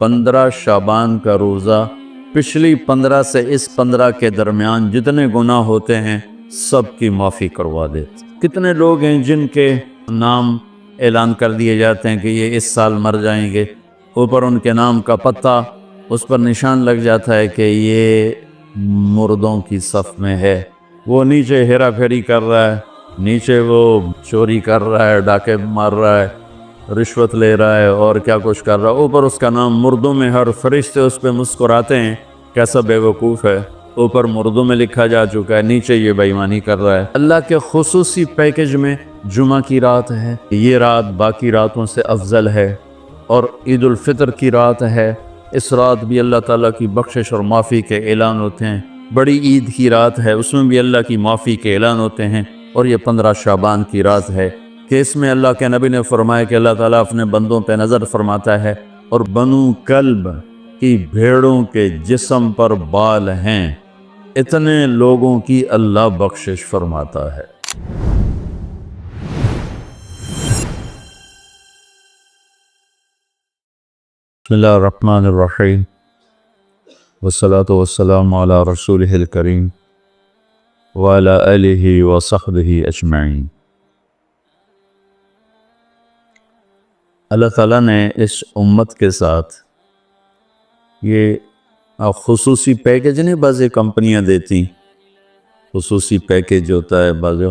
15 شعبان کا روزہ پچھلی 15 سے اس 15 کے درمیان جتنے گناہ ہوتے ہیں سب کی معافی کروا دے۔ کتنے لوگ ہیں جن کے نام اعلان کر دیے جاتے ہیں کہ یہ اس سال مر جائیں گے، اوپر ان کے نام کا پتہ اس پر نشان لگ جاتا ہے کہ یہ مردوں کی صف میں ہے۔ وہ نیچے ہیرا پھیری کر رہا ہے، نیچے وہ چوری کر رہا ہے، ڈاکے مار رہا ہے، رشوت لے رہا ہے اور کیا کچھ کر رہا ہے، اوپر اس کا نام مردوں میں، ہر فرشتے اس پہ مسکراتے ہیں، کیسا بے وقوف ہے، اوپر مردوں میں لکھا جا چکا ہے، نیچے یہ بے ایمانی کر رہا ہے۔ اللہ کے خصوصی پیکج میں جمعہ کی رات ہے، یہ رات باقی راتوں سے افضل ہے، اور عید الفطر کی رات ہے، اس رات بھی اللہ تعالیٰ کی بخشش اور معافی کے اعلان ہوتے ہیں۔ بڑی عید کی رات ہے، اس میں بھی اللہ کی معافی کے اعلان ہوتے ہیں، اور یہ 15 شعبان کی رات ہے کہ اس میں اللہ کے نبی نے فرمایا کہ اللہ تعالیٰ اپنے بندوں پہ نظر فرماتا ہے، اور بنو کلب کی بھیڑوں کے جسم پر بال ہیں، اتنے لوگوں کی اللہ بخشش فرماتا ہے۔ بسم اللہ الرحمن الرحیم، والصلاة والسلام علی رسولہ الکریم وعلی آلہ وصحبہ اجمعین۔ اللہ تعالیٰ نے اس امت کے ساتھ یہ خصوصی پیکج نہیں، بعض کمپنیاں دیتی، خصوصی پیکج ہوتا ہے بعض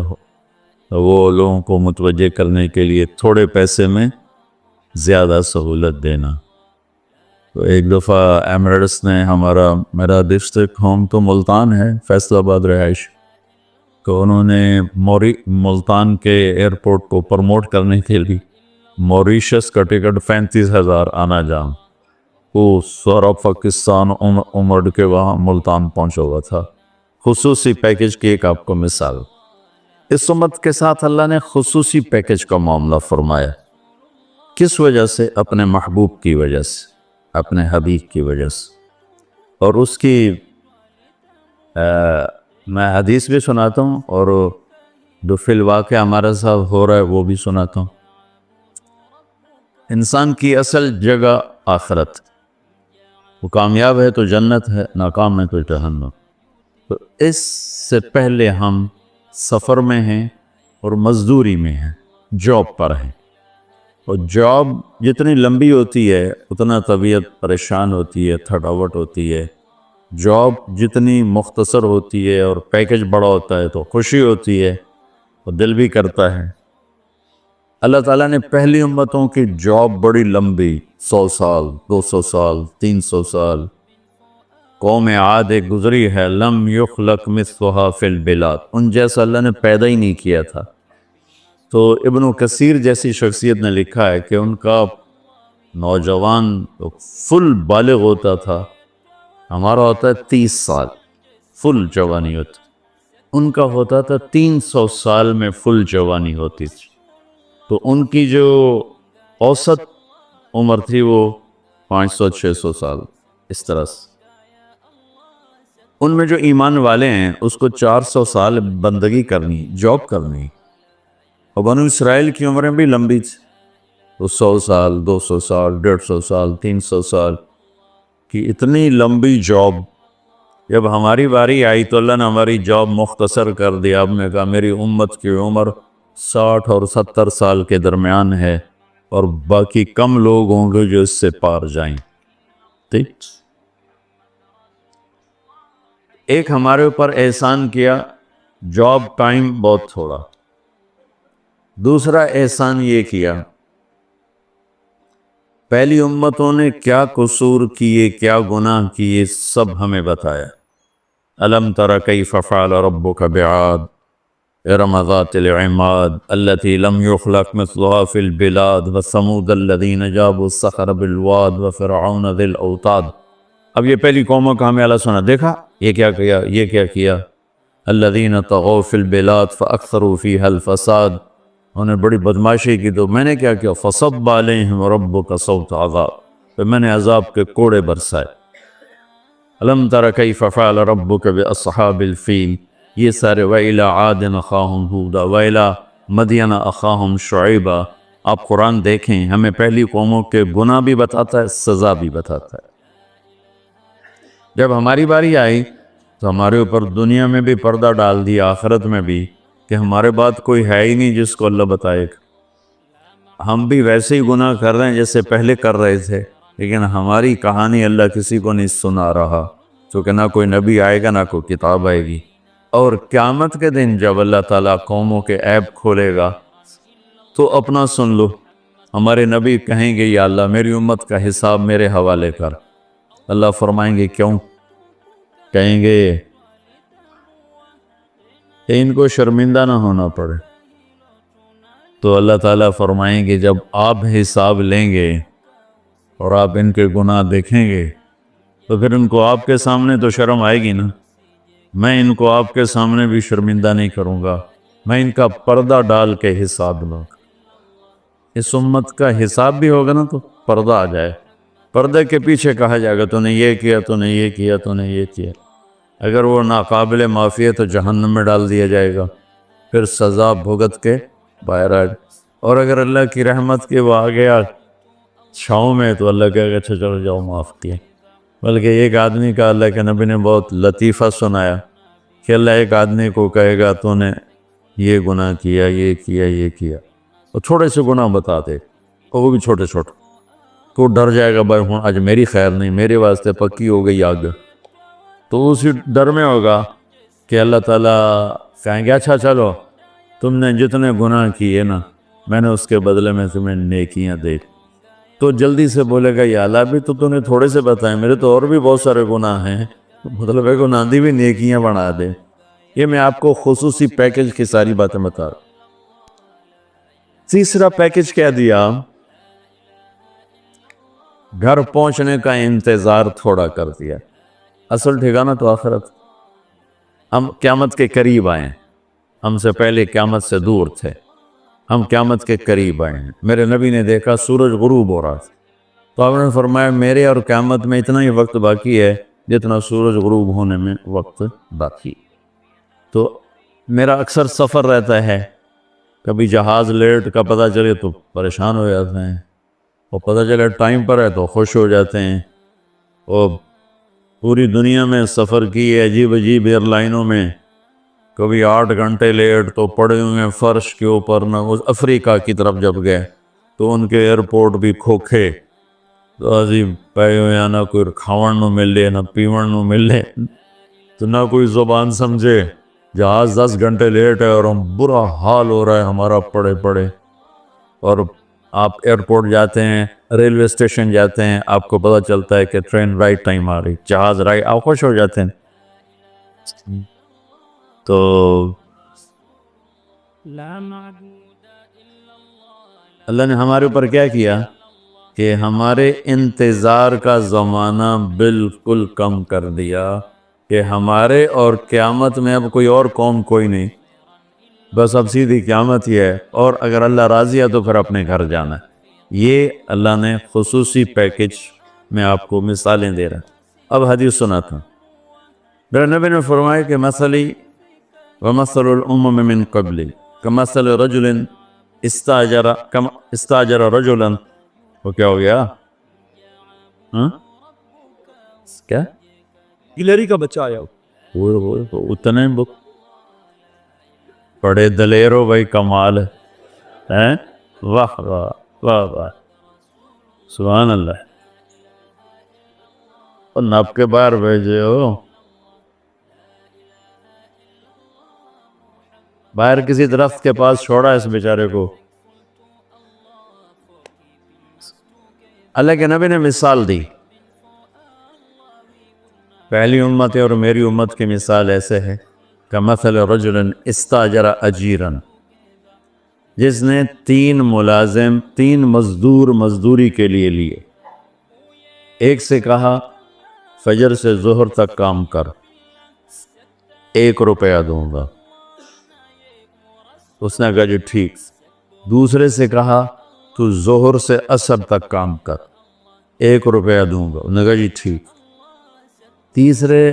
وہ لوگوں کو متوجہ کرنے کے لیے تھوڑے پیسے میں زیادہ سہولت دینا۔ تو ایک دفعہ ایمریٹس نے میرا ڈسٹرکٹ ہوم تو ملتان ہے، فیصل آباد رہائش، تو انہوں نے ملتان کے ایئرپورٹ کو پروموٹ کرنے کے لیے موریشس کا ٹکٹ 35,000 آنا جانا، وہ سارا پاکستان امڑ کے وہاں ملتان پہنچا ہوا تھا۔ خصوصی پیکج کی ایک آپ کو مثال، اس امت کے ساتھ اللہ نے خصوصی پیکج کا معاملہ فرمایا۔ کس وجہ سے؟ اپنے محبوب کی وجہ سے، اپنے حبیب کی وجہ سے۔ اور اس کی میں حدیث بھی سناتا ہوں، اور جو فی الواقع ہمارے ساتھ ہو رہا ہے وہ بھی سناتا ہوں۔ انسان کی اصل جگہ آخرت، وہ کامیاب ہے تو جنت ہے، ناکام ہے تو جہنم۔ تو اس سے پہلے ہم سفر میں ہیں اور مزدوری میں ہیں، جاب پر ہیں، اور جاب جتنی لمبی ہوتی ہے اتنا طبیعت پریشان ہوتی ہے، تھکاوٹ ہوتی ہے۔ جاب جتنی مختصر ہوتی ہے اور پیکج بڑا ہوتا ہے تو خوشی ہوتی ہے اور دل بھی کرتا ہے۔ اللہ تعالیٰ نے پہلی امتوں کی جاب بڑی لمبی، 100 سال، 200 سال، 300 سال۔ قوم عاد ایک گزری ہے، لم یخلق مثلها فی البلاد، ان جیسا اللہ نے پیدا ہی نہیں کیا تھا۔ تو ابن کثیر جیسی شخصیت نے لکھا ہے کہ ان کا نوجوان فل بالغ ہوتا تھا، ہمارا ہوتا ہے 30 سال فل جوانی ہوتی، ان کا ہوتا تھا 300 سال میں فل جوانی ہوتی تھی۔ تو ان کی جو اوسط عمر تھی وہ 500-600 سال، اس طرح سے۔ ان میں جو ایمان والے ہیں اس کو 400 سال بندگی کرنی، جاب کرنی، اور بنو اسرائیل کی عمریں بھی لمبی تھی، تو 100 سال، 200 سال، 150 سال، 300 سال کی اتنی لمبی جاب۔ جب ہماری باری آئی تو اللہ نے ہماری جاب مختصر کر دیا۔ اب نے کہا میری امت کی عمر 60 اور 70 سال کے درمیان ہے، اور باقی کم لوگ ہوں گے جو اس سے پار جائیں۔ ٹھیک، ایک ہمارے اوپر احسان کیا، جاب ٹائم بہت تھوڑا۔ دوسرا احسان یہ کیا، پہلی امتوں نے کیا قصور کیے، کیا گناہ کیے، سب ہمیں بتایا۔ الم تر کیف فعل ربک بعاد ارم ذات العماد التي لم يخلق مثلها في البلاد وثمود الذين جابوا الصخر بالواد وفرعون ذي الاوتاد۔ اب یہ پہلی قوموں کا ہمیں اللہ سنا، دیکھا یہ کیا کیا، یہ کیا کیا۔ الذين طغوا في البلاد فاكثروا فيها الفساد، انہوں نے بڑی بدماشی کی، تو میں نے کیا کیا، فصب علیہم ربک صوت عذاب، تو میں نے عذاب کے کوڑے برسائے۔ الم تر کیف فعل ربک باصحاب الفیل، یہ سارے وَإِلَىٰ عَادٍ أَخَاهُمْ هُودًا وَإِلَىٰ مَدْيَنَ أَخَاهُمْ شُعَيْبًا آپ قرآن دیکھیں، ہمیں پہلی قوموں کے گناہ بھی بتاتا ہے، سزا بھی بتاتا ہے۔ جب ہماری باری آئی تو ہمارے اوپر دنیا میں بھی پردہ ڈال دیا، آخرت میں بھی، کہ ہمارے بعد کوئی ہے ہی نہیں جس کو اللہ بتائے گا۔ ہم بھی ویسے ہی گناہ کر رہے ہیں جیسے پہلے کر رہے تھے، لیکن ہماری کہانی اللہ کسی کو نہیں سنا رہا، چونکہ نہ کوئی نبی آئے گا، نہ کوئی کتاب آئے گی۔ اور قیامت کے دن جب اللہ تعالیٰ قوموں کے عیب کھولے گا تو اپنا سن لو، ہمارے نبی کہیں گے یا اللہ میری امت کا حساب میرے حوالے کر۔ اللہ فرمائیں گے کیوں؟ کہیں گے کہ ان کو شرمندہ نہ ہونا پڑے۔ تو اللہ تعالیٰ فرمائیں گے جب آپ حساب لیں گے اور آپ ان کے گناہ دیکھیں گے تو پھر ان کو آپ کے سامنے تو شرم آئے گی نا، میں ان کو آپ کے سامنے بھی شرمندہ نہیں کروں گا، میں ان کا پردہ ڈال کے حساب لوں گا۔ اس امت کا حساب بھی ہوگا نا تو پردہ آ جائے، پردے کے پیچھے کہا جائے گا تو نے یہ کیا، تو نے یہ کیا، تو نے یہ کیا۔ اگر وہ ناقابل معافی ہے تو جہنم میں ڈال دیا جائے گا، پھر سزا بھگت کے باہر آ جائے۔ اور اگر اللہ کی رحمت کے وہ آ گیا چھاؤں میں تو اللہ کہے گا اچھا چلو جاؤ معاف کیا۔ بلکہ ایک آدمی کا اللہ کے نبی نے بہت لطیفہ سنایا کہ اللہ ایک آدمی کو کہے گا تو نے یہ گناہ کیا، یہ کیا، یہ کیا، اور تھوڑے سے گناہ بتا دے، اور وہ بھی چھوٹے چھوٹے، تو ڈر جائے گا بھائی ہوں آج میری خیر نہیں، میرے واسطے پکی ہو گئی آگ۔ تو اسی ڈر میں ہوگا کہ اللہ تعالیٰ کہیں گے اچھا چلو تم نے جتنے گناہ کیے نا میں نے اس کے بدلے میں تمہیں نیکیاں دے۔ تو جلدی سے بولے گا یا اللہ بھی تو نے تھوڑے سے بتائے، میرے تو اور بھی بہت سارے گناہ ہیں، مطلب ہے گناہ دی بھی نیکیاں بنا دے۔ یہ میں آپ کو خصوصی پیکج کی ساری باتیں بتا رہا ہوں۔ تیسرا پیکج کیا دیا؟ گھر پہنچنے کا انتظار تھوڑا کر دیا۔ اصل ٹھکانہ تو آخرت، ہم قیامت کے قریب آئے ہیں، ہم سے پہلے قیامت سے دور تھے، ہم قیامت کے قریب آئے ہیں۔ میرے نبی نے دیکھا سورج غروب ہو رہا تھا، تو آپ نے فرمایا میرے اور قیامت میں اتنا ہی وقت باقی ہے جتنا سورج غروب ہونے میں وقت باقی۔ تو میرا اکثر سفر رہتا ہے، کبھی جہاز لیٹ کا پتہ چلے تو پریشان ہو جاتے ہیں، اور پتہ چلے ٹائم پر ہے تو خوش ہو جاتے ہیں۔ اور پوری دنیا میں سفر کی عجیب عجیب ایئر لائنوں میں، کبھی 8 گھنٹے لیٹ تو پڑے ہوئے ہیں فرش کے اوپر نہ۔ افریقہ کی طرف جب گئے تو ان کے ایئرپورٹ بھی کھوکھے، تو عظیم پے ہوئے، نہ کوئی کھاون نو ملے نہ پیون نو ملے، تو نہ کوئی زبان سمجھے، جہاز 10 گھنٹے لیٹ ہے اور ہم برا حال ہو رہا ہے ہمارا پڑے پڑے۔ اور آپ ایئرپورٹ جاتے ہیں، ریلوے اسٹیشن جاتے ہیں، آپ کو پتہ چلتا ہے کہ ٹرین رائٹ ٹائم آ رہی، جہاز رائٹ، آپ خوش ہو جاتے ہیں۔ تو اللہ نے ہمارے اوپر کیا کیا کہ ہمارے انتظار کا زمانہ بالکل کم کر دیا، کہ ہمارے اور قیامت میں اب کوئی اور قوم کوئی نہیں، بس اب سیدھی قیامت ہی ہے، اور اگر اللہ راضی ہے تو پھر اپنے گھر جانا ہے۔ یہ اللہ نے خصوصی پیکج میں آپ کو مثالیں دے رہا ہے۔ اب حدیث سناتا ہوں۔ میرے نبی نے فرمایا کہ مثلی ومثل الامم من قبلی کمثل رجل استاجر رجلا، وہ کیا ہو گیا؟ کیا؟ گلری کا بچہ آیا وہ اتنے بڑے دلیر ہو بھائی، کمال ہے، واہ واہ واہ واہ، سبحان اللہ۔ اور نب کے باہر بھیجے ہو، باہر کسی درخت کے پاس چھوڑا اس بیچارے کو۔ اللہ کے نبی نے مثال دی، پہلی امت اور میری امت کی مثال ایسے ہے کمثل رجل استاجر اجیرا، جس نے 3 مزدور مزدوری کے لیے ایک سے کہا فجر سے ظہر تک کام کر، 1 روپیہ دوں گا، اس نے کہا جی ٹھیک۔ دوسرے سے کہا تو ظہر سے عصر تک کام کر، 1 روپیہ دوں گا، اس نے کہا جی ٹھیک۔ تیسرے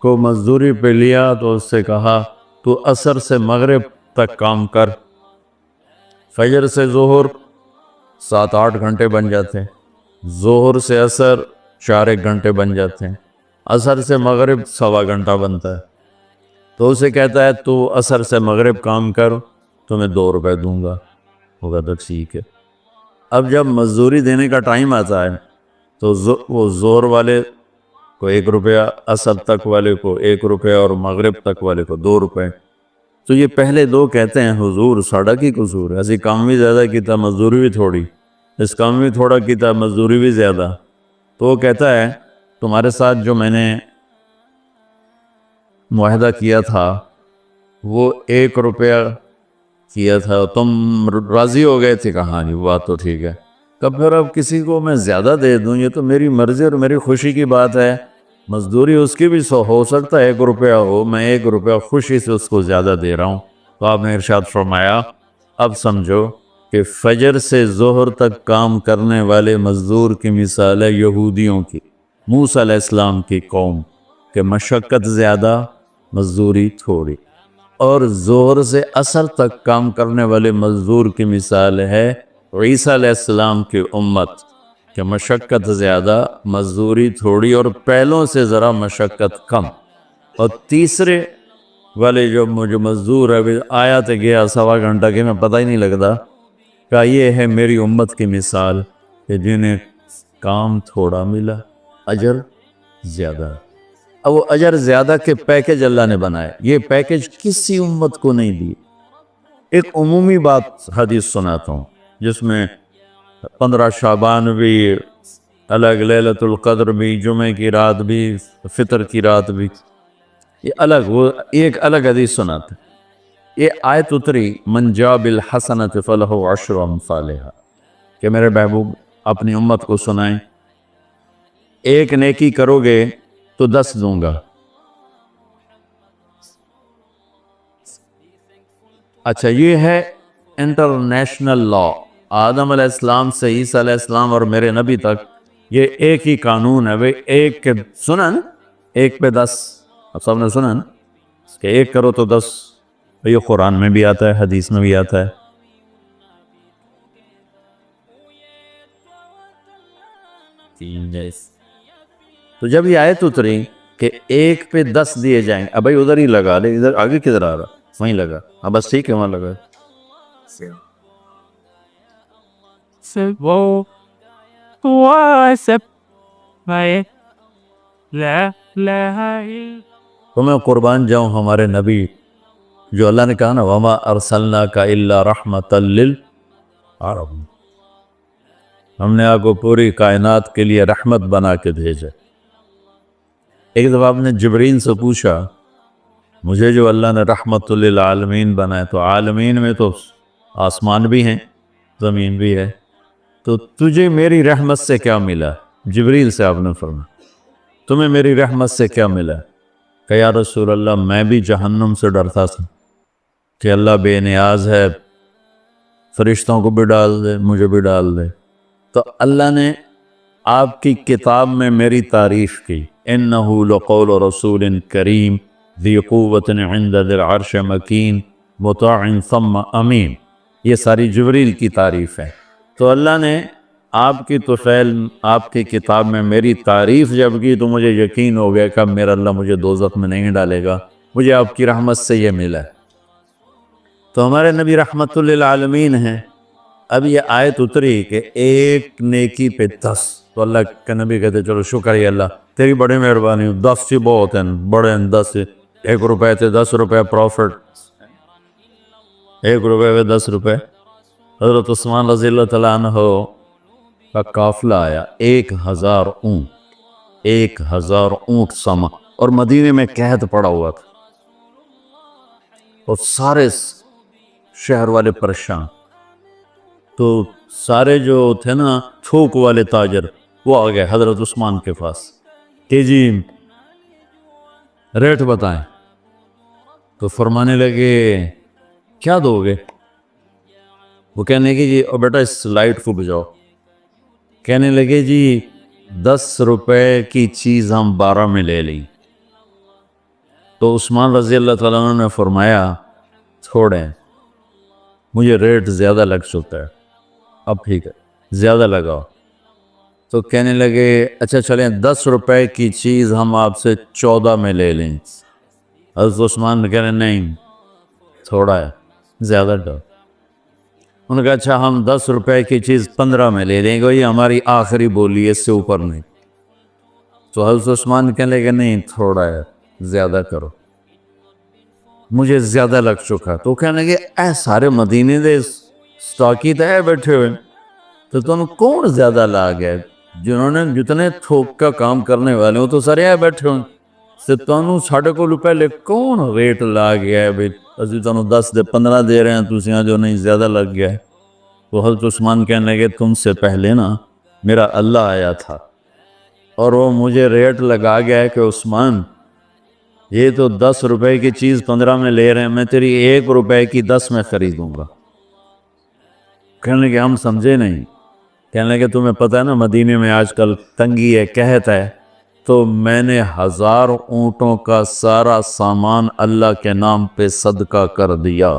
کو مزدوری پہ لیا تو اس سے کہا تو عصر سے مغرب تک کام کر، فجر سے ظہر 7-8 گھنٹے بن جاتے ہیں، ظہر سے عصر 4-1 گھنٹے بن جاتے ہیں، عصر سے مغرب 1.25 گھنٹہ بنتا ہے۔ تو اسے کہتا ہے تو عصر سے مغرب کام کر، تمہیں 2 روپے دوں گا۔ ہوگا تو ٹھیک ہے۔ اب جب مزدوری دینے کا ٹائم آتا ہے تو وہ ظہر والے کو 1 روپیہ، عصر تک والے کو 1 روپیہ اور مغرب تک والے کو 2 روپے۔ تو یہ پہلے 2 کہتے ہیں حضور ساڑا کی قصور ہے، اسی کام بھی زیادہ کیتا مزدوری بھی تھوڑی، اس کام بھی تھوڑا کیتا مزدوری بھی زیادہ۔ تو وہ کہتا ہے تمہارے ساتھ جو میں نے معاہدہ کیا تھا وہ 1 روپیہ کیا تھا، تم راضی ہو گئے تھے؟ کہا جی بات تو ٹھیک ہے۔ کب پھر اب کسی کو میں زیادہ دے دوں، یہ تو میری مرضی اور میری خوشی کی بات ہے، مزدوری اس کی بھی ہو سکتا ہے 1 روپیہ ہو، میں 1 روپیہ خوشی سے اس کو زیادہ دے رہا ہوں۔ تو آپ نے ارشاد فرمایا اب سمجھو کہ فجر سے ظہر تک کام کرنے والے مزدور کی مثال ہے یہودیوں کی، موسیٰ علیہ السلام کی قوم، کہ مشقت زیادہ مزدوری تھوڑی، اور ظہر سے عصر تک کام کرنے والے مزدور کی مثال ہے عیسیٰ علیہ السلام کی امت، کہ مشقت زیادہ مزدوری تھوڑی اور پہلوں سے ذرا مشقت کم۔ اور تیسرے والے جو مزدور ہے آیا تو گیا 1.25 گھنٹہ کے میں پتہ ہی نہیں لگتا، کہ یہ ہے میری امت کی مثال کہ جنہیں کام تھوڑا ملا اجر زیادہ۔ اب وہ اجر زیادہ کے پیکج اللہ نے بنائے، یہ پیکج کسی امت کو نہیں دی۔ ایک عمومی بات حدیث سناتا ہوں جس میں 15 شعبان بھی الگ، لیلۃ القدر بھی، جمعہ کی رات بھی، فطر کی رات بھی، یہ الگ، وہ ایک الگ حدیث سناتے ہیں۔ یہ آیت اتری من جاء بالحسنۃ فلہ عشر امثالھا، کہ میرے محبوب اپنی امت کو سنائیں 1 نیکی کرو گے تو 10 دوں گا۔ اچھا یہ ہے انٹرنیشنل لا، آدم علیہ السلام سے عیسیٰ علیہ السلام اور میرے نبی تک یہ ایک ہی قانون ہے۔ بھئی 1 کے سنا نا، 1 پہ 10، اب سب نے سنا نا کہ 1 کرو تو 10، یہ قرآن میں بھی آتا ہے، حدیث میں بھی آتا ہے۔ تو جب یہ آیت اتری کہ 1 پہ 10 دیے جائیں، اب بھائی ادھر ہی لگا لے، ادھر آگے کدھر آ رہا، وہیں لگا، اب بس ٹھیک ہے وہاں لگا۔ تو میں قربان جاؤں ہمارے نبی، جو اللہ نے کہا نا وَمَا أَرْسَلْنَاكَ إِلَّا رَحْمَةً لِلْعَالَمِينَ، ہم نے آپ کو پوری کائنات کے لیے رحمت بنا کے بھیجا۔ ایک دفعہ آپ نے جبرائیل سے پوچھا مجھے جو اللہ نے رحمت للعالمین بنائے، تو عالمین میں تو آسمان بھی ہیں زمین بھی ہے، تو تجھے میری رحمت سے کیا ملا؟ جبرائیل سے آپ نے فرمایا تمہیں میری رحمت سے کیا ملا؟ کہ یا رسول اللہ میں بھی جہنم سے ڈرتا تھا کہ اللہ بے نیاز ہے، فرشتوں کو بھی ڈال دے مجھے بھی ڈال دے، تو اللہ نے آپ کی کتاب میں میری تعریف کی، اِنَّهُ لَقَوْلُ رَسُولٍ كَرِيمٍ ذِي قُوَّةٍ عِنْدَ ذِي الْعَرْشِ مَكِينٍ مُطَاعٍ ثَمَّ أَمِينٍ، یہ ساری جبرائیل کی تعریف ہے۔ تو اللہ نے آپ کی طفیل آپ کی کتاب میں میری تعریف جب کی تو مجھے یقین ہو گیا کہ اب میرا اللہ مجھے دوزخ میں نہیں ڈالے گا، مجھے آپ کی رحمت سے یہ ملا۔ تو ہمارے نبی رحمت للعالمین ہیں۔ اب یہ آیت اتری کہ 1 نیکی پہ 10، تو اللہ کے نبی کہتے چلو شکر ہے اللہ تیری بڑی مہربانی، 10 ہی بہت ہیں، بڑے ہیں 10، 1 روپے تھے 10 روپے پروفٹ، 1 روپے پہ 10 روپے۔ حضرت عثمان رضی اللہ تعالیٰ عنہ کا قافلہ آیا، 1000 اونٹ، 1000 اونٹ سما، اور مدینے میں قحط پڑا ہوا تھا، اور سارے شہر والے پریشان۔ تو سارے جو تھے نا تھوک والے تاجر وہ آ گئے حضرت عثمان کے پاس کہ جی ریٹ بتائیں، تو فرمانے لگے کیا دو گے؟ وہ کہنے لگے جی اور بیٹا اس لائٹ کو بجھاؤ، کہنے لگے جی 10 روپے کی چیز ہم 12 میں لے لیں۔ تو عثمان رضی اللہ تعالیٰ عنہ نے فرمایا چھوڑیں، مجھے ریٹ زیادہ لگ چکا ہے، اب ٹھیک ہے زیادہ لگاؤ۔ تو کہنے لگے اچھا چلیں 10 روپے کی چیز ہم آپ سے 14 میں لے لیں۔ حضرت عثمان نے کہہ رہے نہیں تھوڑا ہے زیادہ دو۔ انہوں نے کہا اچھا ہم 10 روپے کی چیز 15 میں لے لیں گے، یہ ہماری آخری بولی ہے، اس سے اوپر نہیں۔ تو حضرت عثمان کہنے لگے نہیں تھوڑا ہے زیادہ کرو، مجھے زیادہ لگ چکا۔ تو کہنے لگے اے سارے مدینے دے سٹاکی تے بیٹھے ہوئے تو تم کون زیادہ لا گئے؟ جنہوں نے جتنے تھوک کا کام کرنے والے ہوں تو سارے آئے بیٹھے ہوئے سے تمہیں ساڑھے کو پہلے کون ریٹ لا گیا ہے بھئی اسی تمہیں 10 دے 15 دے رہے ہیں تُسی یہاں جو نہیں زیادہ لگ گیا ہے۔ تو حضرت عثمان کہنے لگے تم سے پہلے نا میرا اللہ آیا تھا اور وہ مجھے ریٹ لگا گیا ہے کہ عثمان یہ تو 10 روپے کی چیز 15 میں لے رہے ہیں، میں تیری 1 روپے کی 10 میں خریدوں گا۔ کہنے لگے ہم سمجھے نہیں۔ کہنے لگے تمہیں پتہ ہے نا مدینے میں آج کل تنگی ہے قحط ہے، تو میں نے 1000 اونٹوں کا سارا سامان اللہ کے نام پہ صدقہ کر دیا۔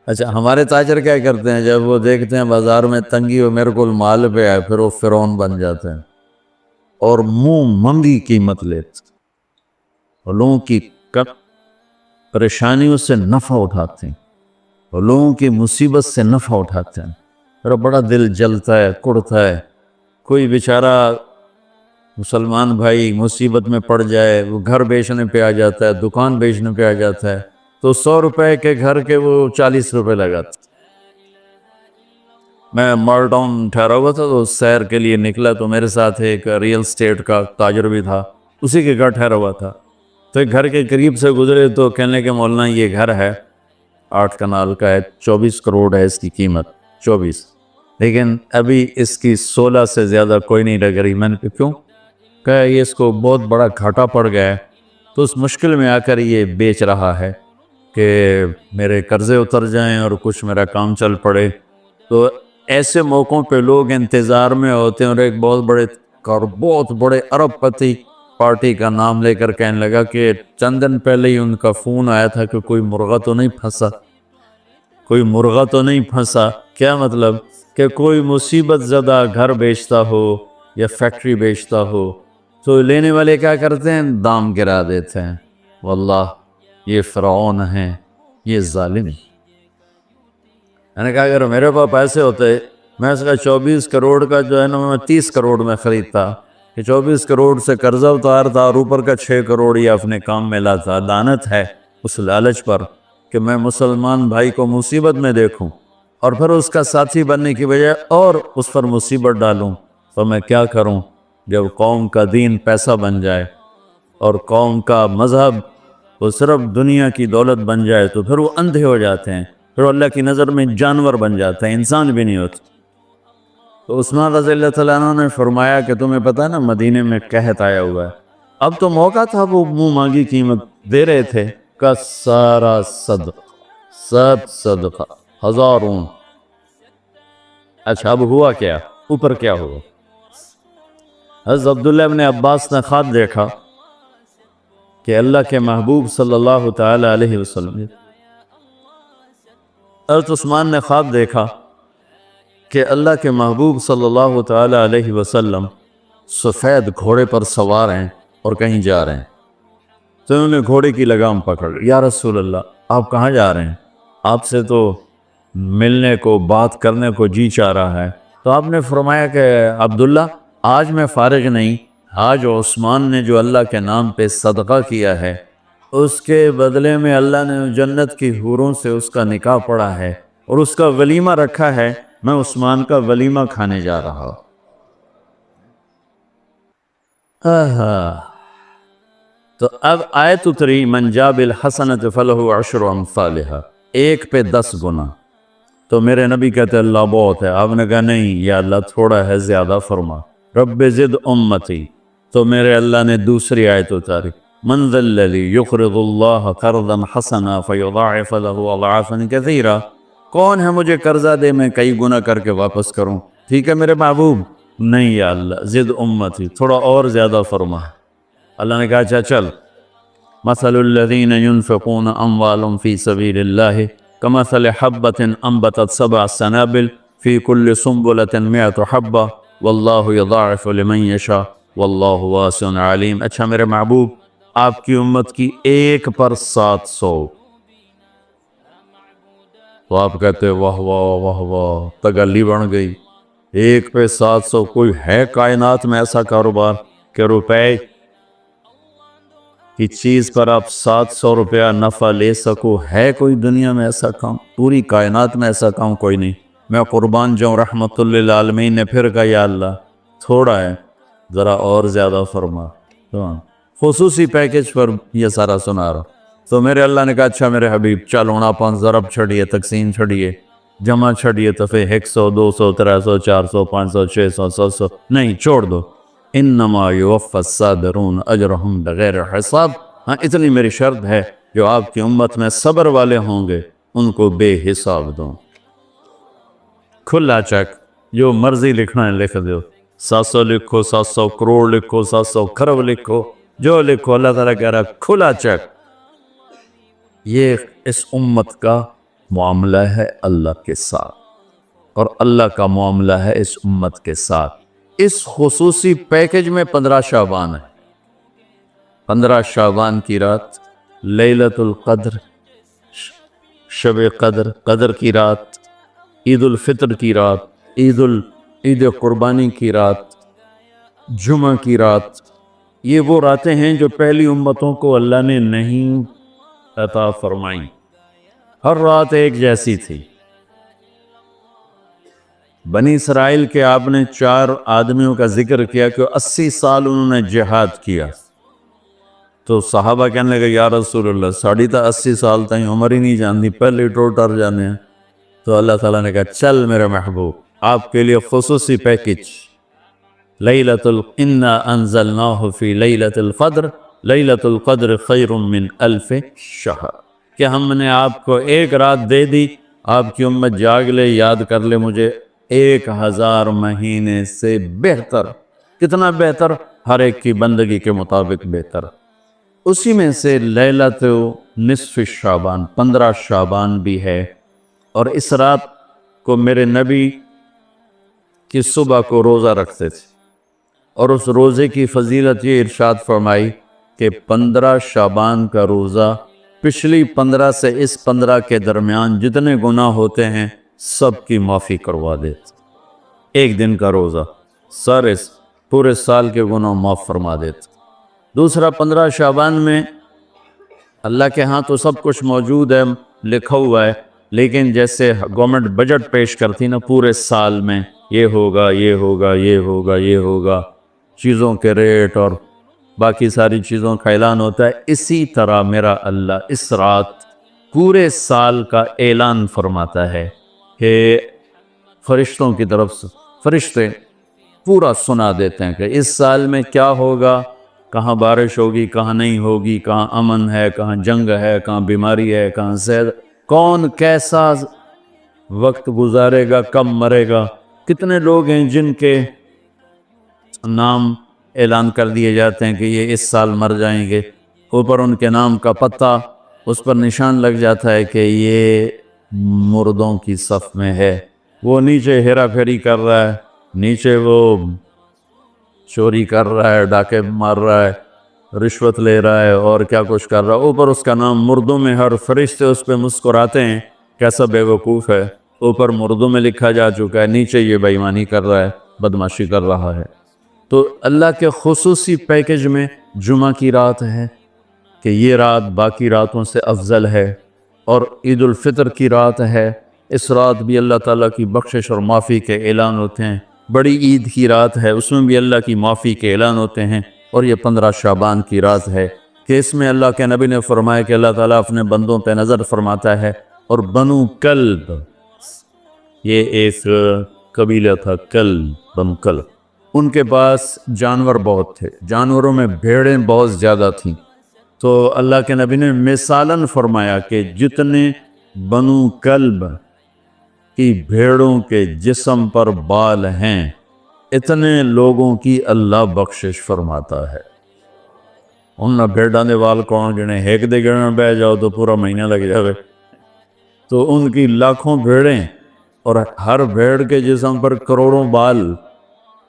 اچھا ہمارے تاجر کیا کرتے ہیں جب وہ دیکھتے ہیں بازار میں تنگی ہو میرے کو مال پہ آئے پھر وہ فرعون بن جاتے ہیں اور منہ منگی قیمت لیتے اور لوگوں کی پریشانیوں سے نفع اٹھاتے ہیں اور لوگوں کی مصیبت سے نفع اٹھاتے ہیں۔ میرا بڑا دل جلتا ہے کڑتا ہے، کوئی بیچارہ مسلمان بھائی مصیبت میں پڑ جائے، وہ گھر بیچنے پہ آ جاتا ہے، دکان بیچنے پہ آ جاتا ہے تو 100 روپے کے گھر کے وہ 40 روپے لگاتا۔ میں مال ٹاؤن ٹھہرا ہوا تھا تو سیر کے لیے نکلا تو میرے ساتھ ایک ریل اسٹیٹ کا تاجر بھی تھا، اسی کے گھر ٹھہرا ہوا تھا۔ تو ایک گھر کے قریب سے گزرے تو کہنے لگے مولانا یہ گھر ہے 8 کنال کا ہے، 24 کروڑ ہے اس کی قیمت، 24، لیکن ابھی اس کی 16 سے زیادہ کوئی نہیں لگ رہی۔ میں نے کہا کیوں؟ کہا یہ اس کو بہت بڑا گھاٹا پڑ گیا ہے تو اس مشکل میں آ کر یہ بیچ رہا ہے کہ میرے قرضے اتر جائیں اور کچھ میرا کام چل پڑے۔ تو ایسے موقعوں پہ لوگ انتظار میں ہوتے ہیں اور ایک بہت بڑے ارب پتی پارٹی کا نام لے کر کہنے لگا کہ چند دن پہلے ہی ان کا فون آیا تھا کہ کوئی مرغہ تو نہیں پھنسا، کوئی مرغہ تو نہیں پھنسا۔ کیا مطلب کہ کوئی مصیبت زدہ گھر بیچتا ہو یا فیکٹری بیچتا ہو تو لینے والے کیا کرتے ہیں دام گرا دیتے ہیں۔ واللہ یہ فرعون ہیں، یہ ظالم ہیں۔ میں نے کہا اگر میرے پاس پیسے ہوتے میں اس کا 24 کروڑ کا جو ہے نا میں 30 کروڑ میں خریدتا کہ 24 کروڑ سے قرضہ اتارتا اور اوپر کا 6 کروڑ یہ اپنے کام میں لاتا۔ لعنت ہے اس لالچ پر کہ میں مسلمان بھائی کو مصیبت میں دیکھوں اور پھر اس کا ساتھی بننے کی بجائے اور اس پر مصیبت ڈالوں۔ تو میں کیا کروں جب قوم کا دین پیسہ بن جائے اور قوم کا مذہب وہ صرف دنیا کی دولت بن جائے تو پھر وہ اندھے ہو جاتے ہیں، پھر اللہ کی نظر میں جانور بن جاتے ہیں، انسان بھی نہیں ہوتے۔ تو عثمان رضی اللہ تعالیٰ عنہ نے فرمایا کہ تمہیں پتہ ہے نا مدینے میں قحط آیا ہوا ہے، اب تو موقع تھا، وہ منہ مانگی قیمت دے رہے تھے کا سارا صدقہ، سب صدقہ 1000 اونٹ۔ اچھا اب ہوا کیا؟ اوپر کیا ہوا؟ حضرت عبداللہ ابن عباس نے خواب دیکھا کہ اللہ کے محبوب صلی اللہ تعالی علیہ وسلم، حضرت عثمان نے خواب دیکھا کہ اللہ کے محبوب صلی اللہ تعالی علیہ وسلم سفید گھوڑے پر سوار ہیں اور کہیں جا رہے ہیں۔ تو انہوں نے گھوڑے کی لگام پکڑ، یا رسول اللہ آپ کہاں جا رہے ہیں؟ آپ سے تو ملنے کو بات کرنے کو جی چاہ رہا ہے۔ تو آپ نے فرمایا کہ عبداللہ آج میں فارغ نہیں، آج عثمان نے جو اللہ کے نام پہ صدقہ کیا ہے اس کے بدلے میں اللہ نے جنت کی حوروں سے اس کا نکاح پڑھا ہے اور اس کا ولیمہ رکھا ہے، میں عثمان کا ولیمہ کھانے جا رہا ہوں۔ تو اب آیت اتری من جاء بالحسنۃ فلہ عشر امثالھا، 1 پہ 10 گنا۔ تو میرے نبی کہتے اللہ بہت ہے، آپ نے کہا نہیں یا اللہ تھوڑا ہے، زیادہ فرما، رب زد امتی۔ تو میرے اللہ نے دوسری آیت اتاری من ذا الذی یقرض اللہ قرضا حسنا فیضاعف له اضعافا کثیرا، کون ہے مجھے قرضہ دے میں کئی گنا کر کے واپس کروں؟ ٹھیک ہے میرے محبوب، نہیں یا اللہ زد امتی، تھوڑا اور زیادہ فرما۔ اللہ نے کہا اچھا چل مثل الذین ينفقون اموالهم فی سبیل اللہ کمثل حبۃ انبتت سبع سنابل فی کل سنبلۃ مئۃ حبۃ واللہ یضاعف لمن یشاء واللہ واسع علیم۔ اچھا میرے محبوب، آپ کی امت کی 1 پر 700، تو آپ کہتے واہ واہ واہ واہ، تگلی بن گئی۔ 1 پہ 700، کوئی ہے کائنات میں ایسا کاروبار کہ روپے کی چیز پر آپ 700 روپیہ نفع لے سکو؟ ہے کوئی دنیا میں ایسا کام؟ پوری کائنات میں ایسا کام کوئی نہیں۔ میں قربان جاؤں، رحمت للعالمین نے پھر کہا یا اللہ تھوڑا ہے، ذرا اور زیادہ فرما۔ خصوصی پیکج پر یہ سارا سنا رہا۔ تو میرے اللہ نے کہا اچھا میرے حبیب چل ہونا 5 ضرب چھڑیے، تقسیم چھڑیے، جمع چھڑیے، تو پھر 100 200 300 400 500 600 700 نہیں، چھوڑ دو۔ انما یوفی الصابرون اجرہم بغیر حساب۔ ہاں اتنی میری شرط ہے، جو آپ کی امت میں صبر والے ہوں گے ان کو بے حساب دوں۔ کھلا چیک، جو مرضی لکھنا ہے لکھ دو، 700 لکھو، 700 کروڑ لکھو، 700 کھرب لکھو، جو لکھو، اللہ تعالیٰ کہہ رہا کھلا چیک۔ یہ اس امت کا معاملہ ہے اللہ کے ساتھ، اور اللہ کا معاملہ ہے اس امت کے ساتھ۔ اس خصوصی پیکج میں 15 شعبان ہے۔ 15 شعبان کی رات، لیلۃ القدر، شب قدر، قدر کی رات، عید الفطر کی رات، عید قربانی کی رات، جمعہ کی رات، یہ وہ راتیں ہیں جو پہلی امتوں کو اللہ نے نہیں عطا فرمائیں۔ ہر رات ایک جیسی تھی۔ بنی اسرائیل کے آپ نے 4 آدمیوں کا ذکر کیا کہ 80 سال انہوں نے جہاد کیا، تو صحابہ کہنے لگے یا رسول اللہ ساڑھی تا 80 سال تائیں عمر ہی نہیں جاندی، پہلے ٹوٹر جانے ہیں۔ تو اللہ تعالیٰ نے کہا چل میرے محبوب، آپ کے لیے خصوصی پیکج، انا انزلناہ فی لیلۃ القدر، لیلۃ القدر خیر من 1000 شہر، کہ ہم نے آپ کو 1 رات دے دی، آپ کی امت جاگ لے، یاد کر لے مجھے، 1000 مہینے سے بہتر۔ کتنا بہتر؟ ہر ایک کی بندگی کے مطابق بہتر۔ اسی میں سے لیلۃ نصف شعبان، 15 شعبان بھی ہے، اور اس رات کو میرے نبی کی صبح کو روزہ رکھتے تھے، اور اس روزے کی فضیلت یہ ارشاد فرمائی کہ 15 شعبان کا روزہ پچھلی 15 سے اس 15 کے درمیان جتنے گناہ ہوتے ہیں سب کی معافی کروا دیتے۔ ایک دن کا روزہ سارے پورے سال کے گناہ معاف فرما دیتے۔ دوسرا 15 شعبان میں اللہ کے ہاں تو سب کچھ موجود ہے، لکھا ہوا ہے، لیکن جیسے گورنمنٹ بجٹ پیش کرتی نا پورے سال میں، یہ ہوگا یہ ہوگا یہ ہوگا یہ ہوگا، چیزوں کے ریٹ اور باقی ساری چیزوں کا اعلان ہوتا ہے، اسی طرح میرا اللہ اس رات پورے سال کا اعلان فرماتا ہے کہ فرشتوں کی طرف سے فرشتے پورا سنا دیتے ہیں کہ اس سال میں کیا ہوگا، کہاں بارش ہوگی، کہاں نہیں ہوگی، کہاں امن ہے، کہاں جنگ ہے، کہاں بیماری ہے، کہاں صحت، کون کیسا وقت گزارے گا، کب مرے گا۔ کتنے لوگ ہیں جن کے نام اعلان کر دیے جاتے ہیں کہ یہ اس سال مر جائیں گے، اوپر ان کے نام کا پتہ اس پر نشان لگ جاتا ہے کہ یہ مردوں کی صف میں ہے۔ وہ نیچے ہیرا پھیری کر رہا ہے، نیچے وہ چوری کر رہا ہے، ڈاکے مار رہا ہے، رشوت لے رہا ہے اور کیا کچھ کر رہا ہے، اوپر اس کا نام مردوں میں، ہر فرشتے اس پہ مسکراتے ہیں، کیسا بے وقوف ہے، اوپر مردوں میں لکھا جا چکا ہے، نیچے یہ بے ایمانی کر رہا ہے، بدمعاشی کر رہا ہے۔ تو اللہ کے خصوصی پیکج میں جمعہ کی رات ہے کہ یہ رات باقی راتوں سے افضل ہے، اور عید الفطر کی رات ہے، اس رات بھی اللہ تعالیٰ کی بخشش اور معافی کے اعلان ہوتے ہیں۔ بڑی عید کی رات ہے، اس میں بھی اللہ کی معافی کے اعلان ہوتے ہیں، اور یہ 15 شعبان کی رات ہے کہ اس میں اللہ کے نبی نے فرمایا کہ اللہ تعالیٰ اپنے بندوں پہ نظر فرماتا ہے، اور بنو کلب، یہ ایک قبیلہ تھا، کلب، بنو کلب، ان کے پاس جانور بہت تھے، جانوروں میں بھیڑیں بہت زیادہ تھیں، تو اللہ کے نبی نے مثالاً فرمایا کہ جتنے بنو کلب کی بھیڑوں کے جسم پر بال ہیں اتنے لوگوں کی اللہ بخشش فرماتا ہے۔ انہاں بھیڑاں دے وال کون گنے، ایک دے گنن بہ جاؤ تو پورا مہینہ لگ جاوے۔ تو ان کی لاکھوں بھیڑیں اور ہر بھیڑ کے جسم پر کروڑوں بال۔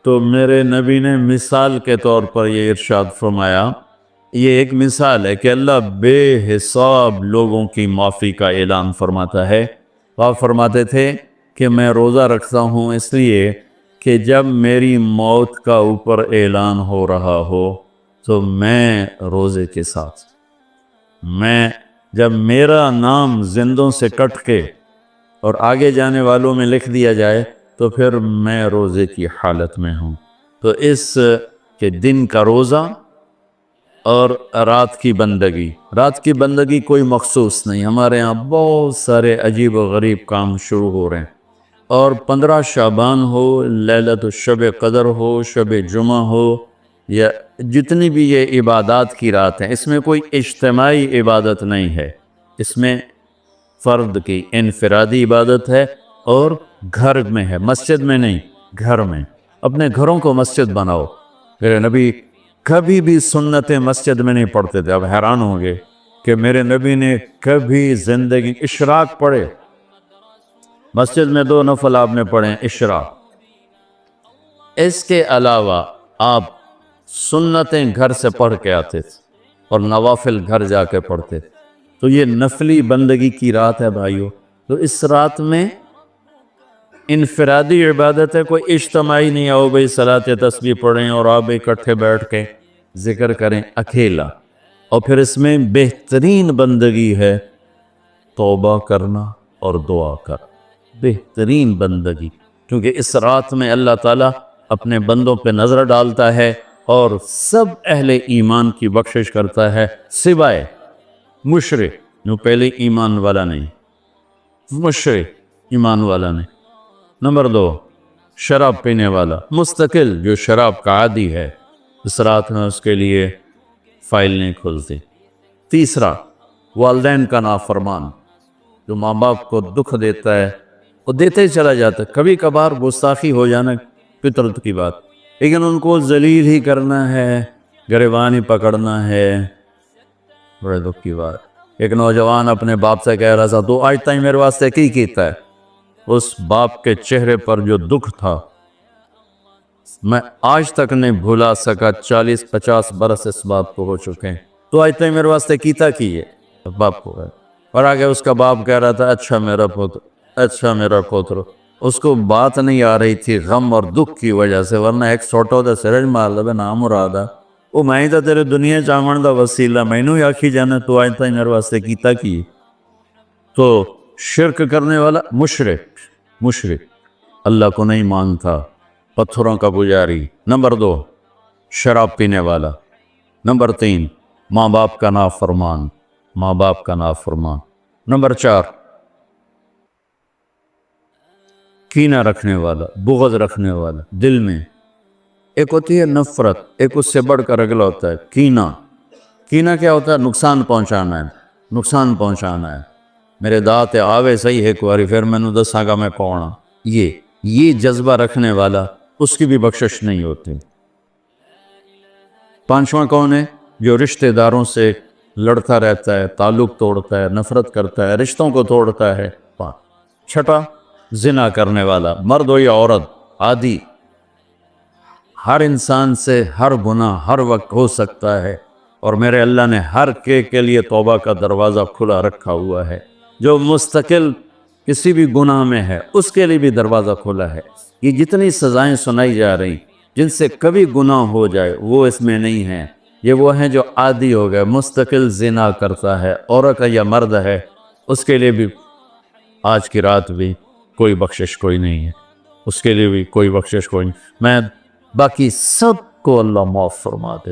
تو میرے نبی نے مثال کے طور پر یہ ارشاد فرمایا، یہ ایک مثال ہے کہ اللہ بے حساب لوگوں کی معافی کا اعلان فرماتا ہے۔ آپ فرماتے تھے کہ میں روزہ رکھتا ہوں اس لیے کہ جب میری موت کا اوپر اعلان ہو رہا ہو تو میں روزے کے ساتھ، میں جب میرا نام زندوں سے کٹ کے اور آگے جانے والوں میں لکھ دیا جائے تو پھر میں روزے کی حالت میں ہوں۔ تو اس کے دن کا روزہ اور رات کی بندگی، رات کی بندگی کوئی مخصوص نہیں، ہمارے ہاں بہت سارے عجیب و غریب کام شروع ہو رہے ہیں، اور 15 شعبان ہو، لیلۃ الشب قدر ہو، شب جمعہ ہو، یا جتنی بھی یہ عبادات کی رات ہیں، اس میں کوئی اجتماعی عبادت نہیں ہے، اس میں فرد کی انفرادی عبادت ہے اور گھر میں ہے، مسجد میں نہیں، گھر میں۔ اپنے گھروں کو مسجد بناؤ۔ میرے نبی کبھی بھی سنت مسجد میں نہیں پڑھتے تھے۔ اب حیران ہوں گے کہ میرے نبی نے کبھی زندگی اشراق پڑھے، مسجد میں 2 نفل آپ نے پڑھے اشراق، اس کے علاوہ آپ سنتیں گھر سے پڑھ کے آتے تھے اور نوافل گھر جا کے پڑھتے تھے۔ تو یہ نفلی بندگی کی رات ہے بھائیو۔ تو اس رات میں انفرادی عبادت ہے، کوئی اجتماعی نہیں، آؤ بھئی صلاۃ تسبیح پڑھیں اور آپ اکٹھے بیٹھ کے ذکر کریں، اکیلا۔ اور پھر اس میں بہترین بندگی ہے توبہ کرنا اور دعا کرنا، بہترین بندگی، کیونکہ اس رات میں اللہ تعالیٰ اپنے بندوں پہ نظر ڈالتا ہے اور سب اہل ایمان کی بخشش کرتا ہے، سوائے مشرک جو پہلے ایمان والا نہیں، مشرک ایمان والا نہیں۔ نمبر 2، شراب پینے والا مستقل جو شراب کا عادی ہے، اس رات میں اس کے لیے فائل نہیں کھلتی۔ تیسرا، والدین کا نافرمان جو ماں باپ کو دکھ دیتا ہے، وہ دیتے ہی چلا جاتا ہے، کبھی کبھار گستاخی ہو جانا فطرت کی بات، لیکن ان کو ذلیل ہی کرنا ہے، گریبان ہی پکڑنا ہے، بڑے دکھ کی بات۔ ایک نوجوان اپنے باپ سے کہہ رہا تھا تو آج تک میرے واسطے کی کیتا ہے، اس باپ کے چہرے پر جو دکھ تھا میں آج تک نہیں بھولا سکا، 40-50 برس اس باپ کو ہو چکے ہیں، تو آج تک میرے واسطے کیتا کی ہے باپ کو ہے۔ اور آگے اس کا باپ کہہ رہا تھا اچھا میرا پوتر، اچھا میرا پوتر۔ اس کو بات نہیں آ رہی تھی غم اور دکھ کی وجہ سے، ورنہ ایک سوٹو دے سرج مار لبے نام مرادہ، وہ میں تا تیرے دنیا چاہمن دا وسیلہ، میں نو آکھی جانا تو آج تک میرے واسطے کیتا کی۔ تو شرک کرنے والا مشرک اللہ کو نہیں مانتا، پتھروں کا پجاری۔ نمبر 2، شراب پینے والا۔ نمبر 3، ماں باپ کا نافرمان، ماں باپ کا نافرمان۔ نمبر 4، کینہ رکھنے والا، بغض رکھنے والا دل میں۔ ایک ہوتی ہے نفرت، ایک اس سے بڑھ کر اگلا ہوتا ہے کینہ۔ کینہ کیا ہوتا ہے؟ نقصان پہنچانا ہے، نقصان پہنچانا ہے، میرے دانت آوے صحیح ایک باری پھر میں نے دساں گا میں کون۔ یہ جذبہ رکھنے والا، اس کی بھی بخشش نہیں ہوتی۔ 5واں کون ہے؟ جو رشتہ داروں سے لڑتا رہتا ہے، تعلق توڑتا ہے، نفرت کرتا ہے، رشتوں کو توڑتا ہے۔ 6، زنا کرنے والا، مرد ہو یا عورت، عادی۔ ہر انسان سے ہر گناہ ہر وقت ہو سکتا ہے، اور میرے اللہ نے ہر کے لیے توبہ کا دروازہ کھلا رکھا ہوا ہے۔ جو مستقل کسی بھی گناہ میں ہے اس کے لیے بھی دروازہ کھلا ہے۔ یہ جتنی سزائیں سنائی جا رہی جن سے کبھی گناہ ہو جائے وہ اس میں نہیں ہیں، یہ وہ ہیں جو عادی ہو گئے، مستقل زنا کرتا ہے، عورت ہے یا مرد ہے، اس کے لیے بھی آج کی رات بھی کوئی بخشش کوئی نہیں ہے، اس کے لیے بھی کوئی بخشش کوئی نہیں۔ میں باقی سب کو اللہ معاف فرما دے،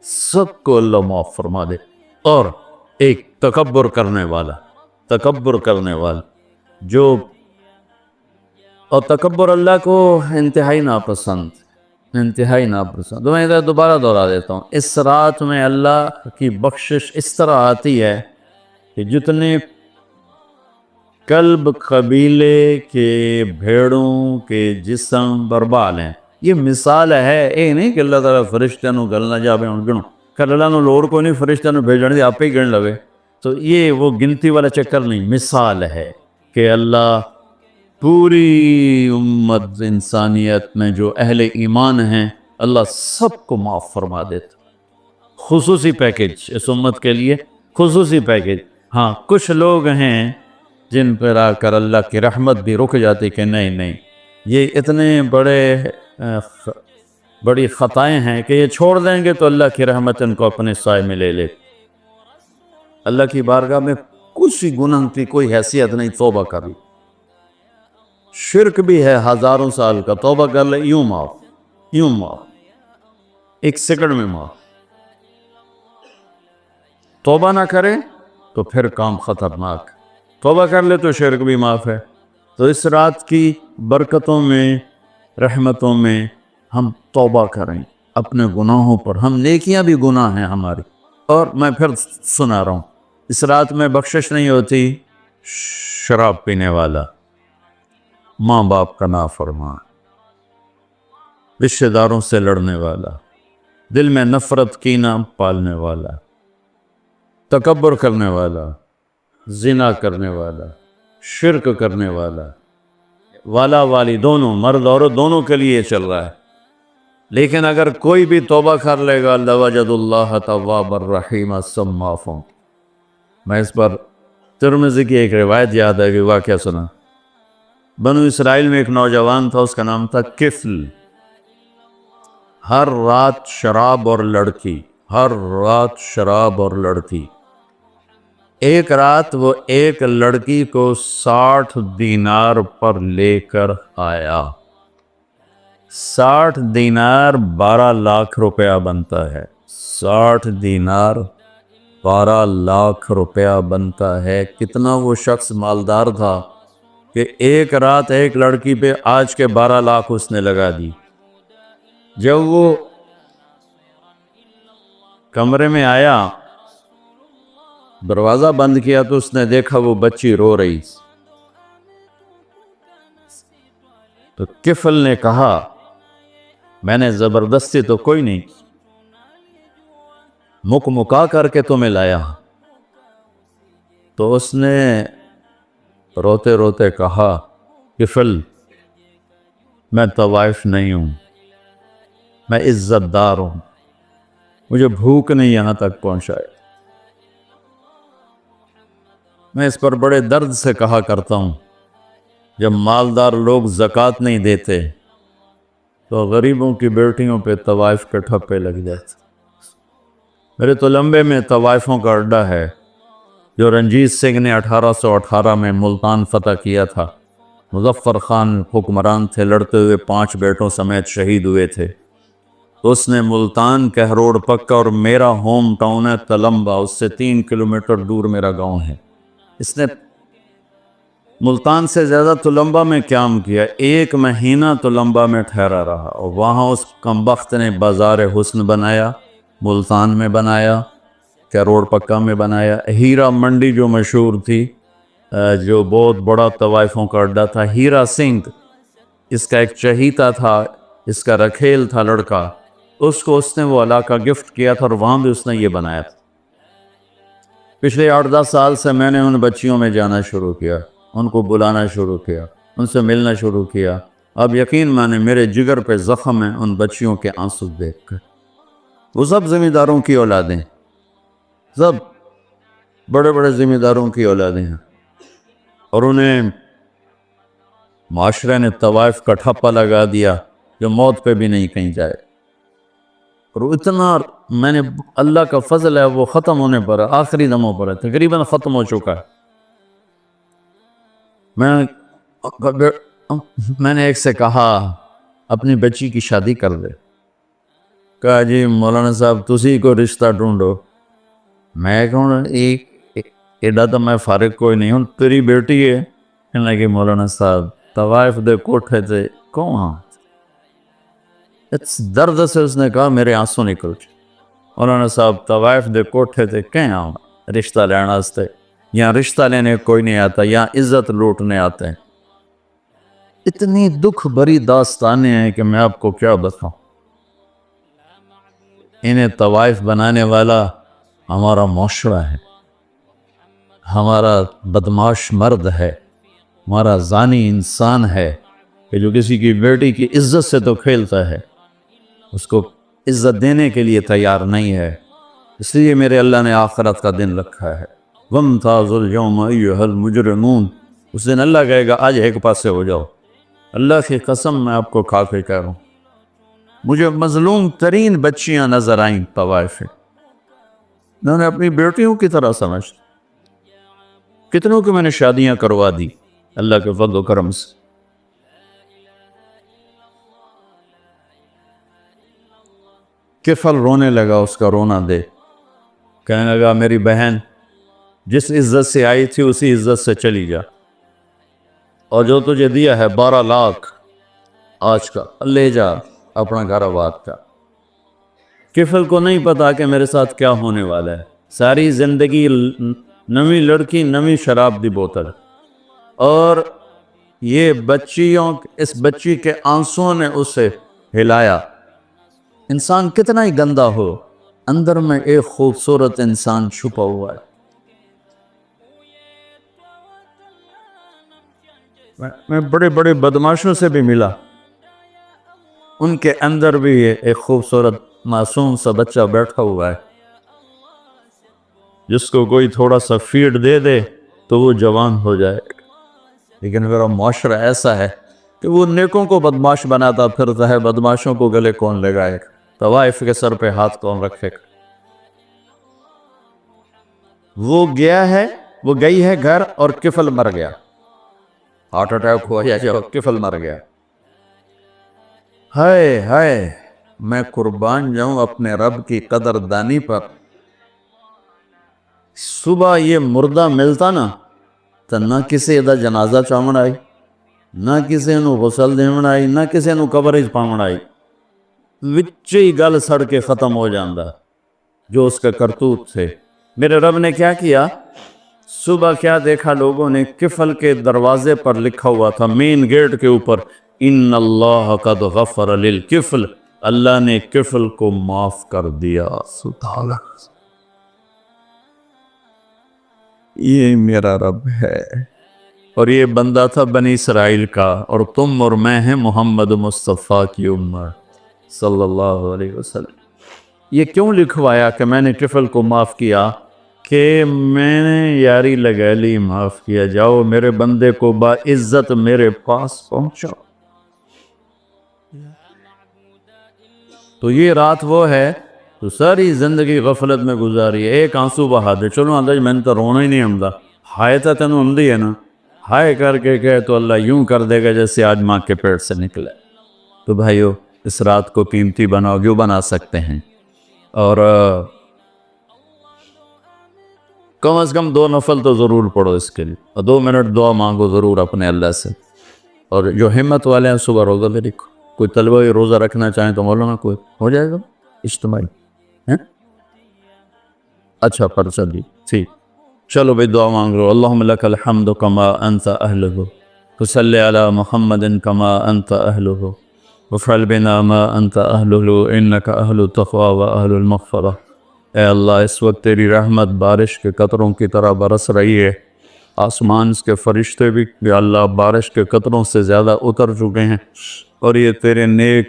سب کو اللہ معاف فرما دے۔ اور ایک تکبر کرنے والا جو، اور تکبر اللہ کو انتہائی ناپسند۔ تو میں ادھر دوبارہ دہرا دیتا ہوں، اس رات میں اللہ کی بخشش اس طرح آتی ہے کہ جتنے کلب قبیلے کے بھیڑوں کے جسم بربال ہیں، یہ مثال ہے، اے نہیں کہ اللہ تعالیٰ فرشتوں گلنا جا بے ان گنو کل اللہ نے لوڑ کو نہیں فرشتہ نے بھیجنے دی آپ ہی گن لوے. تو یہ وہ گنتی والا چکر نہیں، مثال ہے کہ اللہ پوری امت انسانیت میں جو اہل ایمان ہیں اللہ سب کو معاف فرما دیتا. خصوصی پیکج اس امت کے لیے، خصوصی پیکج. ہاں کچھ لوگ ہیں جن پر آ کر اللہ کی رحمت بھی رک جاتی کہ نہیں نہیں یہ اتنے بڑی خطائیں ہیں کہ یہ چھوڑ دیں گے تو اللہ کی رحمت ان کو اپنے سائے میں لے لے. اللہ کی بارگاہ میں کچھ گناہ کی کوئی حیثیت نہیں، توبہ کر لی. شرک بھی ہے ہزاروں سال کا، توبہ کر لے یوں معاف، یوں معاف، ایک سیکنڈ میں معاف. توبہ نہ کرے تو پھر کام خطرناک. توبہ کر لے تو شرک بھی معاف ہے. تو اس رات کی برکتوں میں، رحمتوں میں ہم توبہ کریں اپنے گناہوں پر. ہم نیکیاں بھی گناہ ہیں ہماری. اور میں پھر سنا رہا ہوں، اس رات میں بخشش نہیں ہوتی شراب پینے والا، ماں باپ کا نافرمان، رشتہ داروں سے لڑنے والا، دل میں نفرت کینہ پالنے والا، تکبر کرنے والا، زنا کرنے والا، شرک کرنے والا والی دونوں، مرد عورت دونوں کے لیے چل رہا ہے. لیکن اگر کوئی بھی توبہ کر لے گا لوجد اللہ تواب الرحیم، سب معاف ہوں. میں اس پر ترمذی کی ایک روایت یاد ہے کہ واقعہ سنا. بنو اسرائیل میں ایک نوجوان تھا، اس کا نام تھا کفل. ہر رات شراب اور لڑکی، ہر رات شراب اور لڑکی. ایک رات وہ ایک لڑکی کو 60 دینار پر لے کر آیا. 60 دینار 12 لاکھ روپیہ بنتا ہے. 60 دینار 12 لاکھ روپیہ بنتا ہے. کتنا وہ شخص مالدار تھا کہ ایک رات ایک لڑکی پہ آج کے 12 لاکھ اس نے لگا دی. جب وہ کمرے میں آیا، دروازہ بند کیا تو اس نے دیکھا وہ بچی رو رہی. تو کفل نے کہا میں نے زبردستی تو کوئی نہیں، مکا کر کے تمہیں لایا. تو اس نے روتے روتے کہا کفل میں طوائف نہیں ہوں، میں عزت دار ہوں، مجھے بھوک نہیں یہاں تک پہنچائے. میں اس پر بڑے درد سے کہا کرتا ہوں، جب مالدار لوگ زکوٰۃ نہیں دیتے تو غریبوں کی بیٹیوں پہ طوائف کے ٹھپے لگ جاتے. میرے تلمبے میں طوائفوں کا اڈا ہے جو رنجیت سنگھ نے 1818 میں ملتان فتح کیا تھا. مظفر خان حکمران تھے، لڑتے ہوئے 5 بیٹوں سمیت شہید ہوئے تھے. تو اس نے ملتان کہروڑ پکا، اور میرا ہوم ٹاؤن ہے تلمبا، اس سے 3 کلومیٹر دور میرا گاؤں ہے. اس نے ملتان سے زیادہ تلمبا میں قیام کیا. 1 مہینہ تلمبا میں ٹھہرا رہا، اور وہاں اس کمبخت نے بازار حسن بنایا، ملتان میں بنایا، کہروڑ پکا میں بنایا. ہیرا منڈی جو مشہور تھی، جو بہت بڑا طوائفوں کا اڈا تھا. ہیرا سنگھ اس کا ایک چہیتا تھا، اس کا رکھیل تھا لڑکا، اس کو اس نے وہ علاقہ گفٹ کیا تھا، اور وہاں بھی اس نے یہ بنایا تھا. پچھلے 8-10 سال سے میں نے ان بچیوں میں جانا شروع کیا، ان کو بلانا شروع کیا، ان سے ملنا شروع کیا. اب یقین مانے میرے جگر پہ زخم ہیں ان بچیوں کے آنسو دیکھ کر. وہ سب ذمہ داروں کی اولادیں، سب بڑے بڑے ذمہ داروں کی اولادیں ہیں، اور انہیں معاشرے نے طوائف کا ٹھپا لگا دیا جو موت پہ بھی نہیں کہیں جائے. اور اتنا میں نے اللہ کا فضل ہے وہ ختم ہونے پر ہے، آخری دموں پر ہے، تقریباً ختم ہو چکا ہے. میں نے ایک سے کہا اپنی بچی کی شادی کر دے. کہا جی مولانا صاحب تسی کو رشتہ ڈھونڈو. میں کہوں ایڈا تو میں فارغ کوئی نہیں ہوں، تیری بیٹی ہے. کہنے لگی مولانا صاحب طوائف دے کوٹھے تھے کہاں. درد سے اس نے کہا میرے آنسو نکل. مولانا صاحب طوائف دے کوٹھے تھے کہاں رشتہ لینا واسطے. یہاں رشتہ لینے کوئی نہیں آتا، یہاں عزت لوٹنے آتے ہیں. اتنی دکھ بری داستانیں ہیں کہ میں آپ کو کیا بتاؤں. انہیں طوائف بنانے والا ہمارا معاشرہ ہے، ہمارا بدماش مرد ہے، ہمارا زانی انسان ہے کہ جو کسی کی بیٹی کی عزت سے تو کھیلتا ہے، اس کو عزت دینے کے لیے تیار نہیں ہے۔ اس لیے میرے اللہ نے آخرت کا دن رکھا ہے، وَامْتَازُوا الْيَوْمَ أَيُّهَا الْمُجْرِمُونَ۔ اس دن اللہ کہے گا آج ایک پاس سے ہو جاؤ۔ اللہ کی قسم میں آپ کو کھا کے کہہ رہا ہوں، مجھے مظلوم ترین بچیاں نظر آئیں طوائف میں، انہوں نے اپنی بیٹیوں کی طرح سمجھ، کتنوں کی میں نے شادیاں کروا دی اللہ کے فضل و کرم سے۔ کفل رونے لگا، اس کا رونا دے، کہنے لگا میری بہن جس عزت سے آئی تھی اسی عزت سے چلی جا، اور جو تجھے دیا ہے 12 لاکھ آج کا لے جا اپنا گھر آباد کا۔ کفل کو نہیں پتا کہ میرے ساتھ کیا ہونے والا ہے، ساری زندگی نویں لڑکی نویں شراب دی بوتل، اور یہ اس بچی کے آنسوں نے اسے ہلایا۔ انسان کتنا ہی گندا ہو، اندر میں ایک خوبصورت انسان چھپا ہوا ہے۔ میں بڑے بڑے بدماشوں سے بھی ملا، ان کے اندر بھی ایک خوبصورت معصوم سا بچہ بیٹھا ہوا ہے، جس کو کوئی تھوڑا سا فیڈ دے دے تو وہ جوان ہو جائے۔ لیکن میرا معاشرہ ایسا ہے کہ وہ نیکوں کو بدماش بناتا پھرتا ہے، بدماشوں کو گلے کون لگائے گا، طوائف کے سر پہ ہاتھ کون رکھے گا۔ وہ گئی ہے گھر اور کفل مر گیا، ہارٹ اٹیک ہوا یا کفل مر گیا۔ ہائے ہائے، میں قربان جاؤں اپنے رب کی قدر دانی پر۔ صبح یہ مردہ ملتا نا تو نہ کسی دا جنازہ چاون آئی، نہ کسی نو غسل دیون آئی، نہ کسی نو قبر پاون آئی، وچ ہی گل سڑ کے ختم ہو جاندہ جو اس کے کرتوت تھے۔ میرے رب نے کیا کیا، صبح کیا دیکھا لوگوں نے، کفل کے دروازے پر لکھا ہوا تھا، مین گیٹ کے اوپر، ان اللہ قد غفر للکفل، اللہ نے کفل کو معاف کر دیا۔ سبحان اللہ، یہ میرا رب ہے، اور یہ بندہ تھا بنی اسرائیل کا، اور تم اور میں ہیں محمد مصطفیٰ کی امت صلی اللہ علیہ وسلم۔ یہ کیوں لکھوایا کہ میں نے کفل کو معاف کیا؟ کہ میں نے یاری لگا لی، معاف کیا، جاؤ میرے بندے کو باعزت میرے پاس پہنچاؤ۔ تو یہ رات وہ ہے تو ساری زندگی غفلت میں گزاری ہے، ایک آنسو بہا دے، چلو اندر میں نے تو رونا ہی نہیں آمدا، ہائے تا تینوں اندی ہے نا، ہائے کر کے کہے تو اللہ یوں کر دے گا جیسے آج ماں کے پیٹ سے نکلے۔ تو بھائیو، اس رات کو قیمتی بناؤ جو بنا سکتے ہیں، اور کم از کم 2 نفل تو ضرور پڑھو اس کے لیے، اور 2 منٹ دعا مانگو ضرور اپنے اللہ سے۔ اور جو ہمت والے ہیں صبح روزہ بھی رکھو، کوئی طلبہ روزہ رکھنا چاہیں تو مولانا کوئی ہو جائے گا اجتماعی، اچھا پرچہ دی، ٹھیک، چلو بھئی دعا مانگ لو۔ اللہم لک الحمد کما انت اہلہ، فصلی علی محمد کما انت اہلہ، وفعل بنا ما انت اہلہ انک اہل التقوی و اہل المغفرہ۔ اے اللہ، اس وقت تیری رحمت بارش کے قطروں کی طرح برس رہی ہے، آسمان کے فرشتے بھی یا اللہ بارش کے قطروں سے زیادہ اتر چکے ہیں، اور یہ تیرے نیک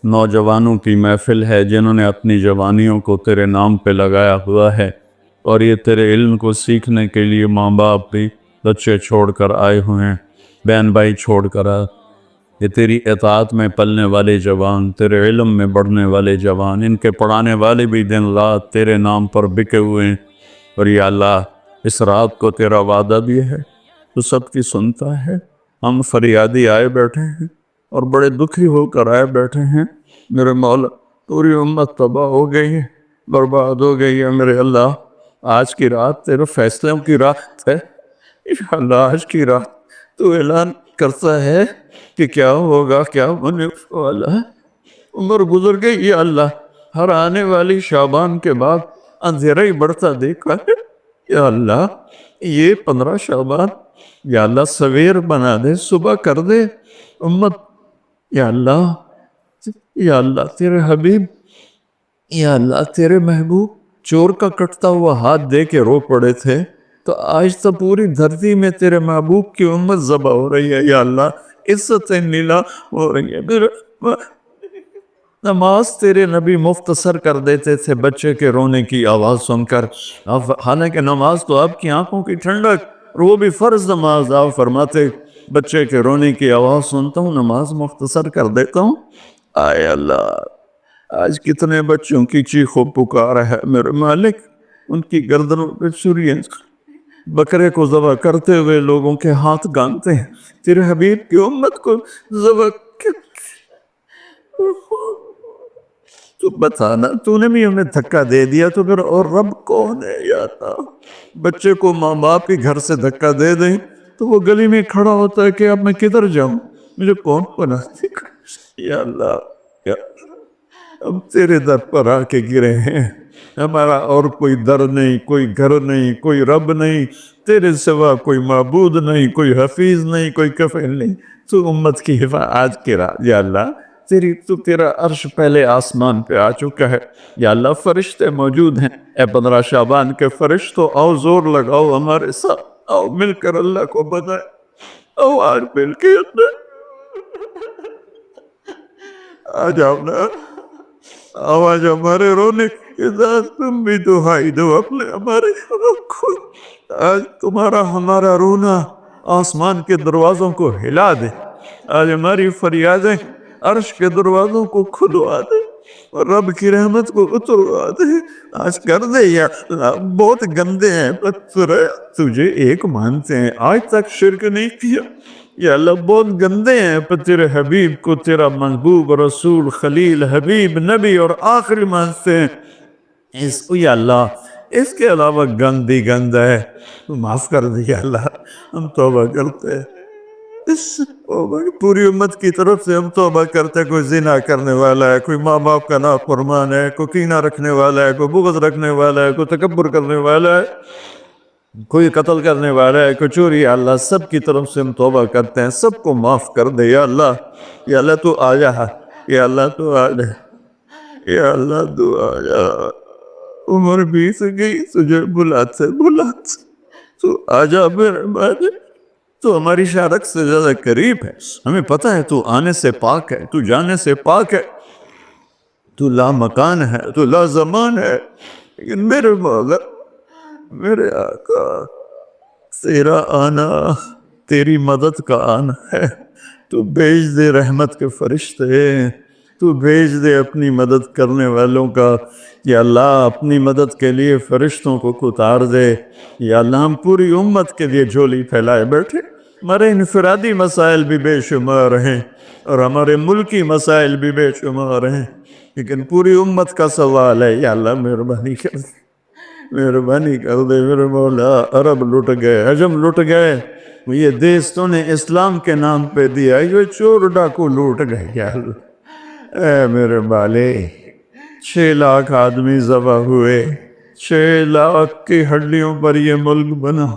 نوجوانوں کی محفل ہے جنہوں نے اپنی جوانیوں کو تیرے نام پہ لگایا ہوا ہے، اور یہ تیرے علم کو سیکھنے کے لیے ماں باپ بھی بچے چھوڑ کر آئے ہوئے ہیں، بہن بھائی چھوڑ کر آئے، یہ تیری اطاعت میں پلنے والے جوان، تیرے علم میں بڑھنے والے جوان، ان کے پڑھانے والے بھی دن رات تیرے نام پر بکے ہوئے ہیں، اور یا اللہ اس رات کو تیرا وعدہ بھی ہے تو سب کی سنتا ہے۔ ہم فریادی آئے بیٹھے ہیں اور بڑے دکھی ہو کر آئے بیٹھے ہیں، میرے مولا پوری امت تباہ ہو گئی ہے، برباد ہو گئی ہے، میرے اللہ آج کی رات تیرے فیصلوں کی رات ہے، انشاءاللہ آج کی رات تو اعلان کرتا ہے کہ کیا ہوگا کیا ہونے والا ہے۔ عمر گزر گئی یا اللہ، ہر آنے والی شعبان کے بعد اندھیرا ہی بڑھتا دیکھا ہے، یا اللہ یہ 15 شعبان یا اللہ سویر بنا دے، صبح کر دے امت، یا اللہ تیرے حبیب یا اللہ تیرے محبوب چور کا کٹتا ہوا ہاتھ دے کے رو پڑے تھے، تو آج تو پوری دھرتی میں تیرے محبوب کی امت ذبح ہو رہی ہے یا اللہ، عزتیں نیلا ہو رہی ہے۔ نماز تیرے نبی مختصر کر دیتے تھے بچے کے رونے کی آواز سن کر، حالانکہ نماز تو آپ کی آنکھوں کی ٹھنڈک، اور وہ بھی فرض نماز، آپ فرماتے بچے کے رونے کی آواز سنتا ہوں نماز مختصر کر دیتا ہوں۔ آئے اللہ، آج کتنے بچوں کی چیخ و پکار ہے میرے مالک، ان کی گردنوں پہ چھریاں، بکرے کو ذبح کرتے ہوئے لوگوں کے ہاتھ گانتے ہیں، تیرے حبیب کی امت کو ذبح تو بتانا، تو نے بھی ہمیں دھکا دے دیا تو پھر اور رب کون ہے یا اللہ؟ بچے کو ماں باپ کے گھر سے دھکا دے دیں تو وہ گلی میں کھڑا ہوتا ہے کہ اب میں کدھر جاؤں، مجھے کون پناہ یا اللہ۔ یا ہم تیرے در پر آ کے گرے ہیں، ہمارا اور کوئی در نہیں، کوئی گھر نہیں، کوئی رب نہیں، تیرے سوا کوئی معبود نہیں، کوئی حفیظ نہیں، کوئی کفیل نہیں، تو امت کی حفاظت آج کے رات یا اللہ، تیرا عرش پہلے آسمان پہ آ چکا ہے یا اللہ، فرشتے موجود ہیں، اے 15 شعبان کے فرشتوں آؤ زور لگاؤ ہمارے ساتھ، آؤ مل کر اللہ کو بتائیں، آؤ آج مل کے آ جاؤ نا، آواز ہمارے رونے کے ساتھ تم بھی دہائی دو اپنے ہمارے کو، آج تمہارا ہمارا رونا آسمان کے دروازوں کو ہلا دے، آج ہماری فریادیں عرش کے دروازوں کو کھلوا دے اور رب کی رحمت کو اتروا دے، آج کر دے یا اللہ۔ بہت گندے ہیں پتھر، تجھے ایک مانتے ہیں، آج تک شرک نہیں کیا یا اللہ، بہت گندے ہیں پر تیرے حبیب کو تیرا محبوب رسول خلیل حبیب نبی اور آخری مانتے ہیں، اس کو یا اللہ اس کے علاوہ گند بھی گند ہے، تو معاف کر دے یا اللہ، ہم توبہ کرتے ہیں، پوری امت کی طرف سے ہم توبہ کرتے ہیں، کوئی زنا کرنے والا ہے، کوئی ماں باپ کا نافرمان ہے، کوئی کینہ رکھنے والا ہے، کوئی بغض رکھنے والا ہے، کوئی تکبر کرنے والا ہے، کوئی قتل کرنے والا ہے، کوئی چوری، یا اللہ سب کی طرف سے ہم توبہ کرتے ہیں، سب کو معاف کر دے یا اللہ۔ یا اللہ تو آ جا، یا اللہ تو آ جا، یا اللہ تو آ جا، عمر بیت گئی تجھے بلاتے تو آ جا میرے بھائی، تو ہماری شہادت سے زیادہ قریب ہے، ہمیں پتہ ہے تو آنے سے پاک ہے، تو جانے سے پاک ہے، تو لا مکان ہے، تو لا زمان ہے، لیکن میرے مولا میرے آقا تیرا آنا تیری مدد کا آنا ہے، تو بھیج دے رحمت کے فرشتے، تو بھیج دے اپنی مدد کرنے والوں کا یا اللہ، اپنی مدد کے لیے فرشتوں کو اتار دے یا اللہ، ہم پوری امت کے لیے جھولی پھیلائے بیٹھے، ہمارے انفرادی مسائل بھی بے شمار ہیں اور ہمارے ملکی مسائل بھی بے شمار ہیں، لیکن پوری امت کا سوال ہے یا اللہ مہربانی کر دے، مہربانی کر دے میرے مولا، عرب لٹ گئے، عجم لٹ گئے، یہ دیس تو نے اسلام کے نام پہ دیا، یہ چور ڈاکو لوٹ گئے یا اللہ، اے میرے بالے، 6 لاکھ آدمی ذبح ہوئے، 6 لاکھ کی ہڈیوں پر یہ ملک بنا،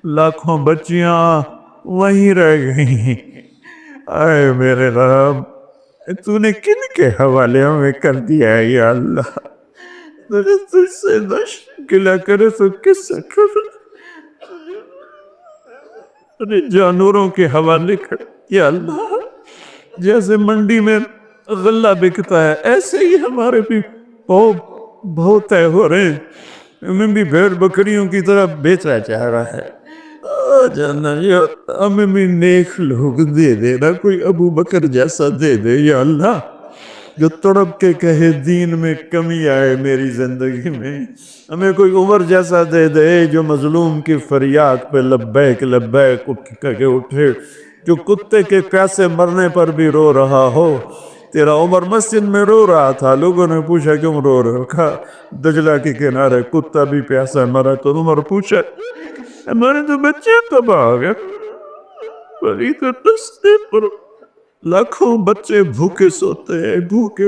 لاکھوں بچیاں وہیں رہ گئیں، اے میرے رب، تو نے کن کے حوالے ہمیں کر دیا ہے یا اللہ، تجھ سے نشکلہ کرے تو کس سے کرے، جانوروں کے حوالے کر یا اللہ، جیسے منڈی میں غلہ بکتا ہے ایسے ہی ہمارے بھی بہت طے ہو رہے ہیں، ہمیں بھی بھیڑ بکریوں کی طرح بیچا جا رہا ہے، جانا یا ہمیں بھی نیک لوگ دے دے نا، کوئی ابو بکر جیسا دے دے یا اللہ، جو تڑپ کے کہے دین میں کمی آئے میری زندگی میں، ہمیں کوئی عمر جیسا دے دے جو مظلوم کی فریاد پہ لبیک لبیک کہہ اٹھے، جو کتے کے پیاسے مرنے پر بھی رو رہا ہو، تیرا عمر مسجد میں رو رہا تھا، لوگوں نے پوچھا کیوں رو رہے ہو، کہا دجلہ کے کنارے کتا بھی پیاسا مرا، تو عمر پوچھا ہمارے تو بچے تباہ ہو گئے، بڑی تو رستے پر لاکھوں بچے بھوکے سوتے ہیں، بھوکے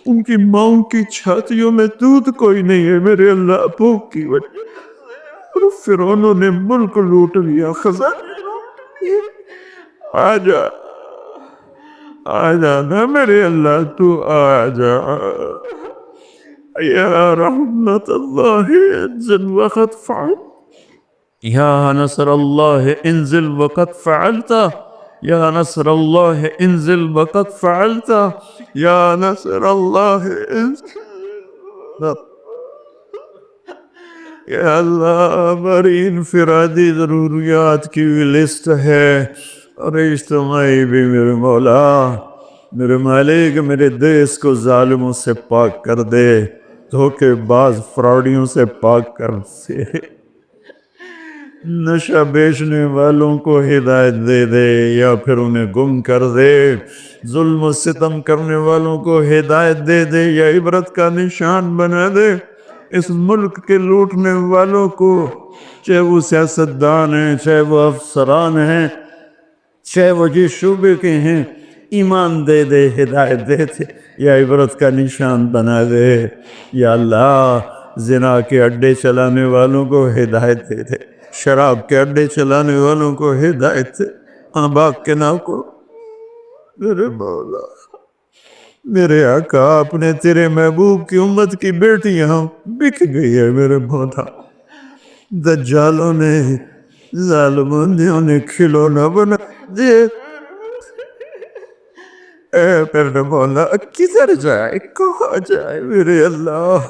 ان کی ماں کی چھاتیوں میں دودھ کوئی نہیں ہے میرے اللہ، بھوک کی وجہ اور فرعونوں نے ملک لوٹ لیا، خزانے آجا آجا نا میرے اللہ، تو آجا يا رحمة الله انزل وقد فعلت، يا نصر الله انزل وقد فعلت، يا نصر الله انزل وقد فعلت، يا نصر الله انزل. یا اللہ ہماری انفرادی ضروریات کی بھی لسٹ ہے اور اجتماعی بھی، میرے مولا میرے مالک، میرے دیس کو ظالموں سے پاک کر دے، دھوکے باز فراڈیوں سے پاک کر دے، نشہ بیچنے والوں کو ہدایت دے دے یا پھر انہیں گم کر دے، ظلم و ستم کرنے والوں کو ہدایت دے دے یا عبرت کا نشان بنا دے، اس ملک کے لوٹنے والوں کو، چاہے وہ سیاستدان ہیں، چاہے وہ افسران ہیں، چاہے وہ جس شعبے کے ہیں، ایمان دے دے، ہدایت دے دے یا عبرت کا نشان بنا دے۔ یا اللہ زنا کے اڈے چلانے والوں کو ہدایت دے دے، شراب کے اڈے چلانے والوں کو ہدایت دے، ماں باپ کے نام کو، میرے مولا میرے آقا، اپنے تیرے محبوب کی امت کی بیٹیاں بک گئی ہے میرے مولا، دجالوں نے ظالموں نے انہیں کھلونا بنا دے، اے میرے مولا کدھر جائے، کہاں جائے میرے اللہ،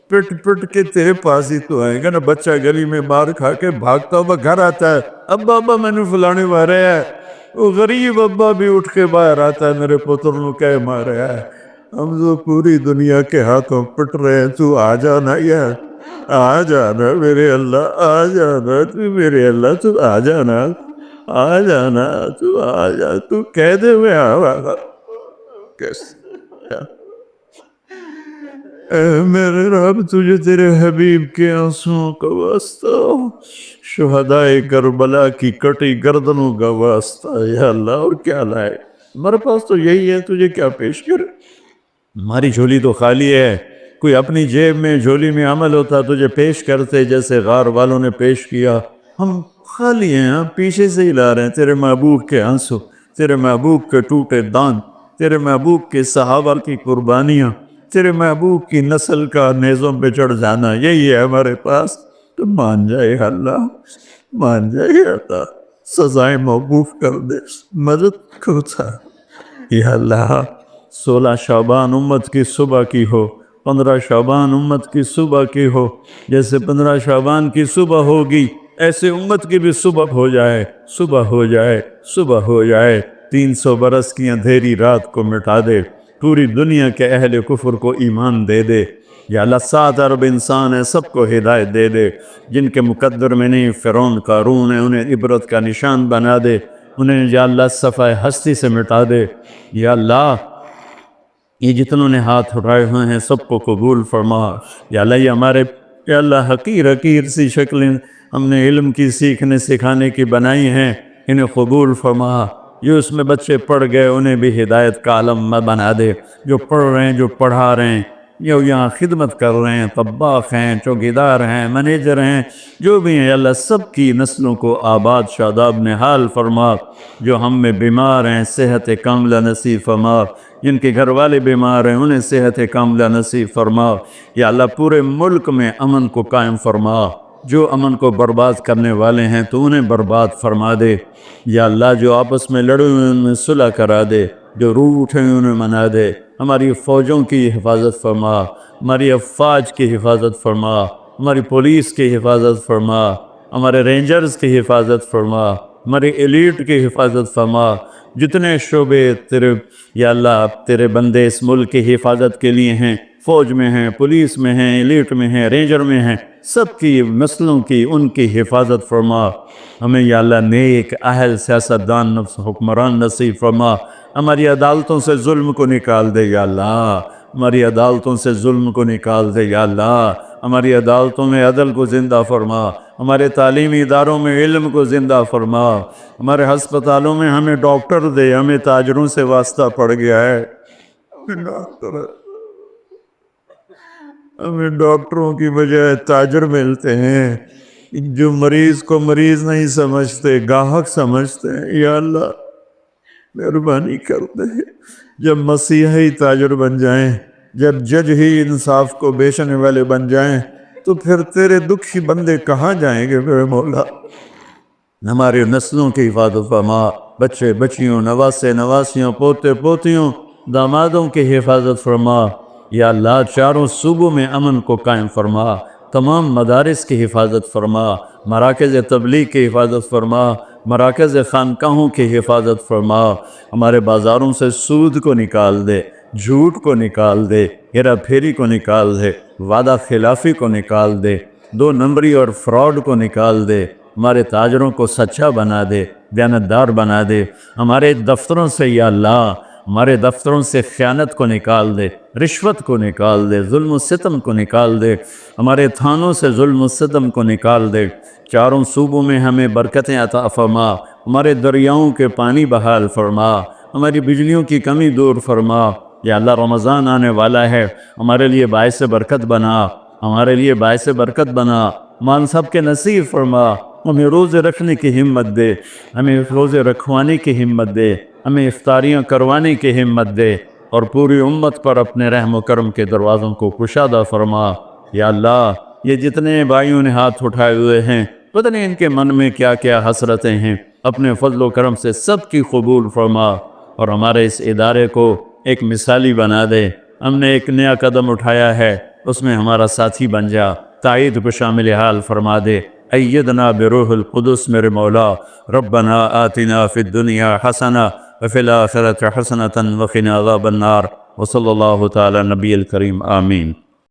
پٹ پٹ کے تیرے پاس ہی تو آئے گا نا۔ بچہ گلی میں مار کھا کے بھاگتا ہوا گھر آتا ہے، ابا ابا میں نے فلانے مارے ہے، وہ غریب ابا بھی اٹھ کے باہر آتا ہے، میرے پتر نو کہے مارے ہے، ہم تو پوری دنیا کے ہاتھوں پٹ رہے ہیں، تو آ جانا یار، آ جانا میرے اللہ، آ جانا تو میرے اللہ، تو آ جانا، آ جانا، تو آ جا، تو کہہ دے میں آ کیسے۔ اے میرے رب، تجھے تیرے حبیب کے آنسوؤں کا واسطہ، شہدائے کربلا کی کٹی گردنوں کا واسطہ، یا اللہ اور کیا لائے، ہمارے پاس تو یہی ہے، تجھے کیا پیش کرے، ہماری جھولی تو خالی ہے، کوئی اپنی جیب میں جھولی میں عمل ہوتا تجھے پیش کرتے، جیسے غار والوں نے پیش کیا، ہم خالی ہیں، ہم پیچھے سے ہی لا رہے ہیں تیرے محبوب کے آنسو، تیرے محبوب کے ٹوٹے دان، تیرے محبوب کے صحابہ کی قربانیاں، تیرے محبوب کی نسل کا نیزوں پہ چڑھ جانا، یہی ہے ہمارے پاس، تو مان جائے اللہ، مان جائے اللہ، سزائیں موقوف کر دے، مدد کرتا۔ یا اللہ 16 شعبان امت کی صبح کی ہو، 15 شعبان امت کی صبح کی ہو، جیسے 15 شعبان کی صبح ہوگی ایسے امت کی بھی صبح ہو جائے، صبح ہو جائے، صبح ہو جائے، 300 برس کی اندھیری رات کو مٹا دے، پوری دنیا کے اہل کفر کو ایمان دے دے۔ یا اللہ 7 ارب انسان ہیں، سب کو ہدایت دے دے، جن کے مقدر میں نہیں فرعون قارون ہے انہیں عبرت کا نشان بنا دے، انہیں یا اللہ صفحہ ہستی سے مٹا دے۔ یا اللہ یہ جتنوں نے ہاتھ اٹھائے ہوئے ہیں سب کو قبول فرما۔ یا اللہ یہ ہمارے یا اللہ حقیر سی شکلیں ہم نے علم کی سیکھنے سکھانے کی بنائی ہیں، انہیں قبول فرما۔ جو اس میں بچے پڑھ گئے انہیں بھی ہدایت کا علم بنا دے، جو پڑھ رہے ہیں، جو پڑھا رہے ہیں، جو یہاں خدمت کر رہے ہیں، طباخ ہیں، چوکیدار ہیں، منیجر ہیں، جو بھی ہیں، اللہ سب کی نسلوں کو آباد شاداب نحال فرما۔ جو ہم میں بیمار ہیں صحت کاملہ نصیب فرما، جن کے گھر والے بیمار ہیں انہیں صحت کاملہ نصیب فرما۔ یا اللہ پورے ملک میں امن کو قائم فرما، جو امن کو برباد کرنے والے ہیں تو انہیں برباد فرما دے۔ یا اللہ جو آپس میں لڑے ہوئے ان میں صلح کرا دے، جو روٹھ ہیں انہیں منا دے، ہماری فوجوں کی حفاظت فرما، ہماری افواج کی حفاظت فرما، ہماری پولیس کی حفاظت فرما، ہمارے رینجرز کی حفاظت فرما، ہماری ایلیٹ کی حفاظت فرما، جتنے شعبے تیرے یا اللہ تیرے بندے اس ملک کی حفاظت کے لیے ہیں، فوج میں ہیں، پولیس میں ہیں، ایلیٹ میں ہیں، رینجر میں ہیں، سب کی نسلوں کی ان کی حفاظت فرما۔ ہمیں یا اللہ نیک اہل سیاستدان حکمران نصیب فرما، ہماری عدالتوں سے ظلم کو نکال دے یا اللہ، ہماری عدالتوں سے ظلم کو نکال دے یا اللہ، ہماری عدالتوں میں عدل کو زندہ فرما، ہمارے تعلیمی اداروں میں علم کو زندہ فرما، ہمارے ہسپتالوں میں ہمیں ڈاکٹر دے، ہمیں تاجروں سے واسطہ پڑ گیا ہے، ہمیں ڈاکٹروں کی بجائے تاجر ملتے ہیں، جو مریض کو مریض نہیں سمجھتے گاہک سمجھتے ہیں۔ یا اللہ مہربانی کر دے، جب مسیحی تاجر بن جائیں جب جج ہی انصاف کو بیچنے والے بن جائیں تو پھر تیرے دکھی بندے کہاں جائیں گے میرے مولا؟ ہماری نسلوں کی حفاظت فرما، بچے بچیوں، نواسے نواسیوں، پوتے پوتیوں، دامادوں کی حفاظت فرما۔ یا اللہ چاروں صوبوں میں امن کو قائم فرما، تمام مدارس کی حفاظت فرما، مراکز تبلیغ کی حفاظت فرما، مراکز خانقاہوں کی حفاظت فرما۔ ہمارے بازاروں سے سود کو نکال دے، جھوٹ کو نکال دے، ہیرا پھیری کو نکال دے، وعدہ خلافی کو نکال دے، دو نمبری اور فراڈ کو نکال دے، ہمارے تاجروں کو سچا بنا دے، دیانتدار بنا دے۔ ہمارے دفتروں سے یا اللہ، ہمارے دفتروں سے خیانت کو نکال دے، رشوت کو نکال دے، ظلم و ستم کو نکال دے، ہمارے تھانوں سے ظلم و ستم کو نکال دے۔ چاروں صوبوں میں ہمیں برکتیں عطا فرما، ہمارے دریاؤں کے پانی بحال فرما، ہماری بجلیوں کی کمی دور فرما۔ یا اللہ رمضان آنے والا ہے، ہمارے لیے باعث برکت بنا، ہمارے لیے باعث برکت بنا، مان سب کے نصیب فرما۔ ہمیں روزے رکھنے کی ہمت دے، ہمیں روزے رکھوانے کی ہمت دے، ہمیں افطاریاں کروانے کی ہمت دے، اور پوری امت پر اپنے رحم و کرم کے دروازوں کو کشادہ فرما۔ یا اللہ یہ جتنے بھائیوں نے ہاتھ اٹھائے ہوئے ہیں، پتہ نہیں ان کے من میں کیا کیا حسرتیں ہیں، اپنے فضل و کرم سے سب کی قبول فرما، اور ہمارے اس ادارے کو ایک مثالی بنا دے۔ ہم نے ایک نیا قدم اٹھایا ہے، اس میں ہمارا ساتھی بن جا، تائید کو شامل حال فرما دے۔ ایدنا بروح القدس میرے مولا، ربنا آتنا فی الدنیا حسنہ وفی الآخرۃ حسنۃ وقنا عذاب النار، وصلی اللہ تعالی نبی الکریم، آمین۔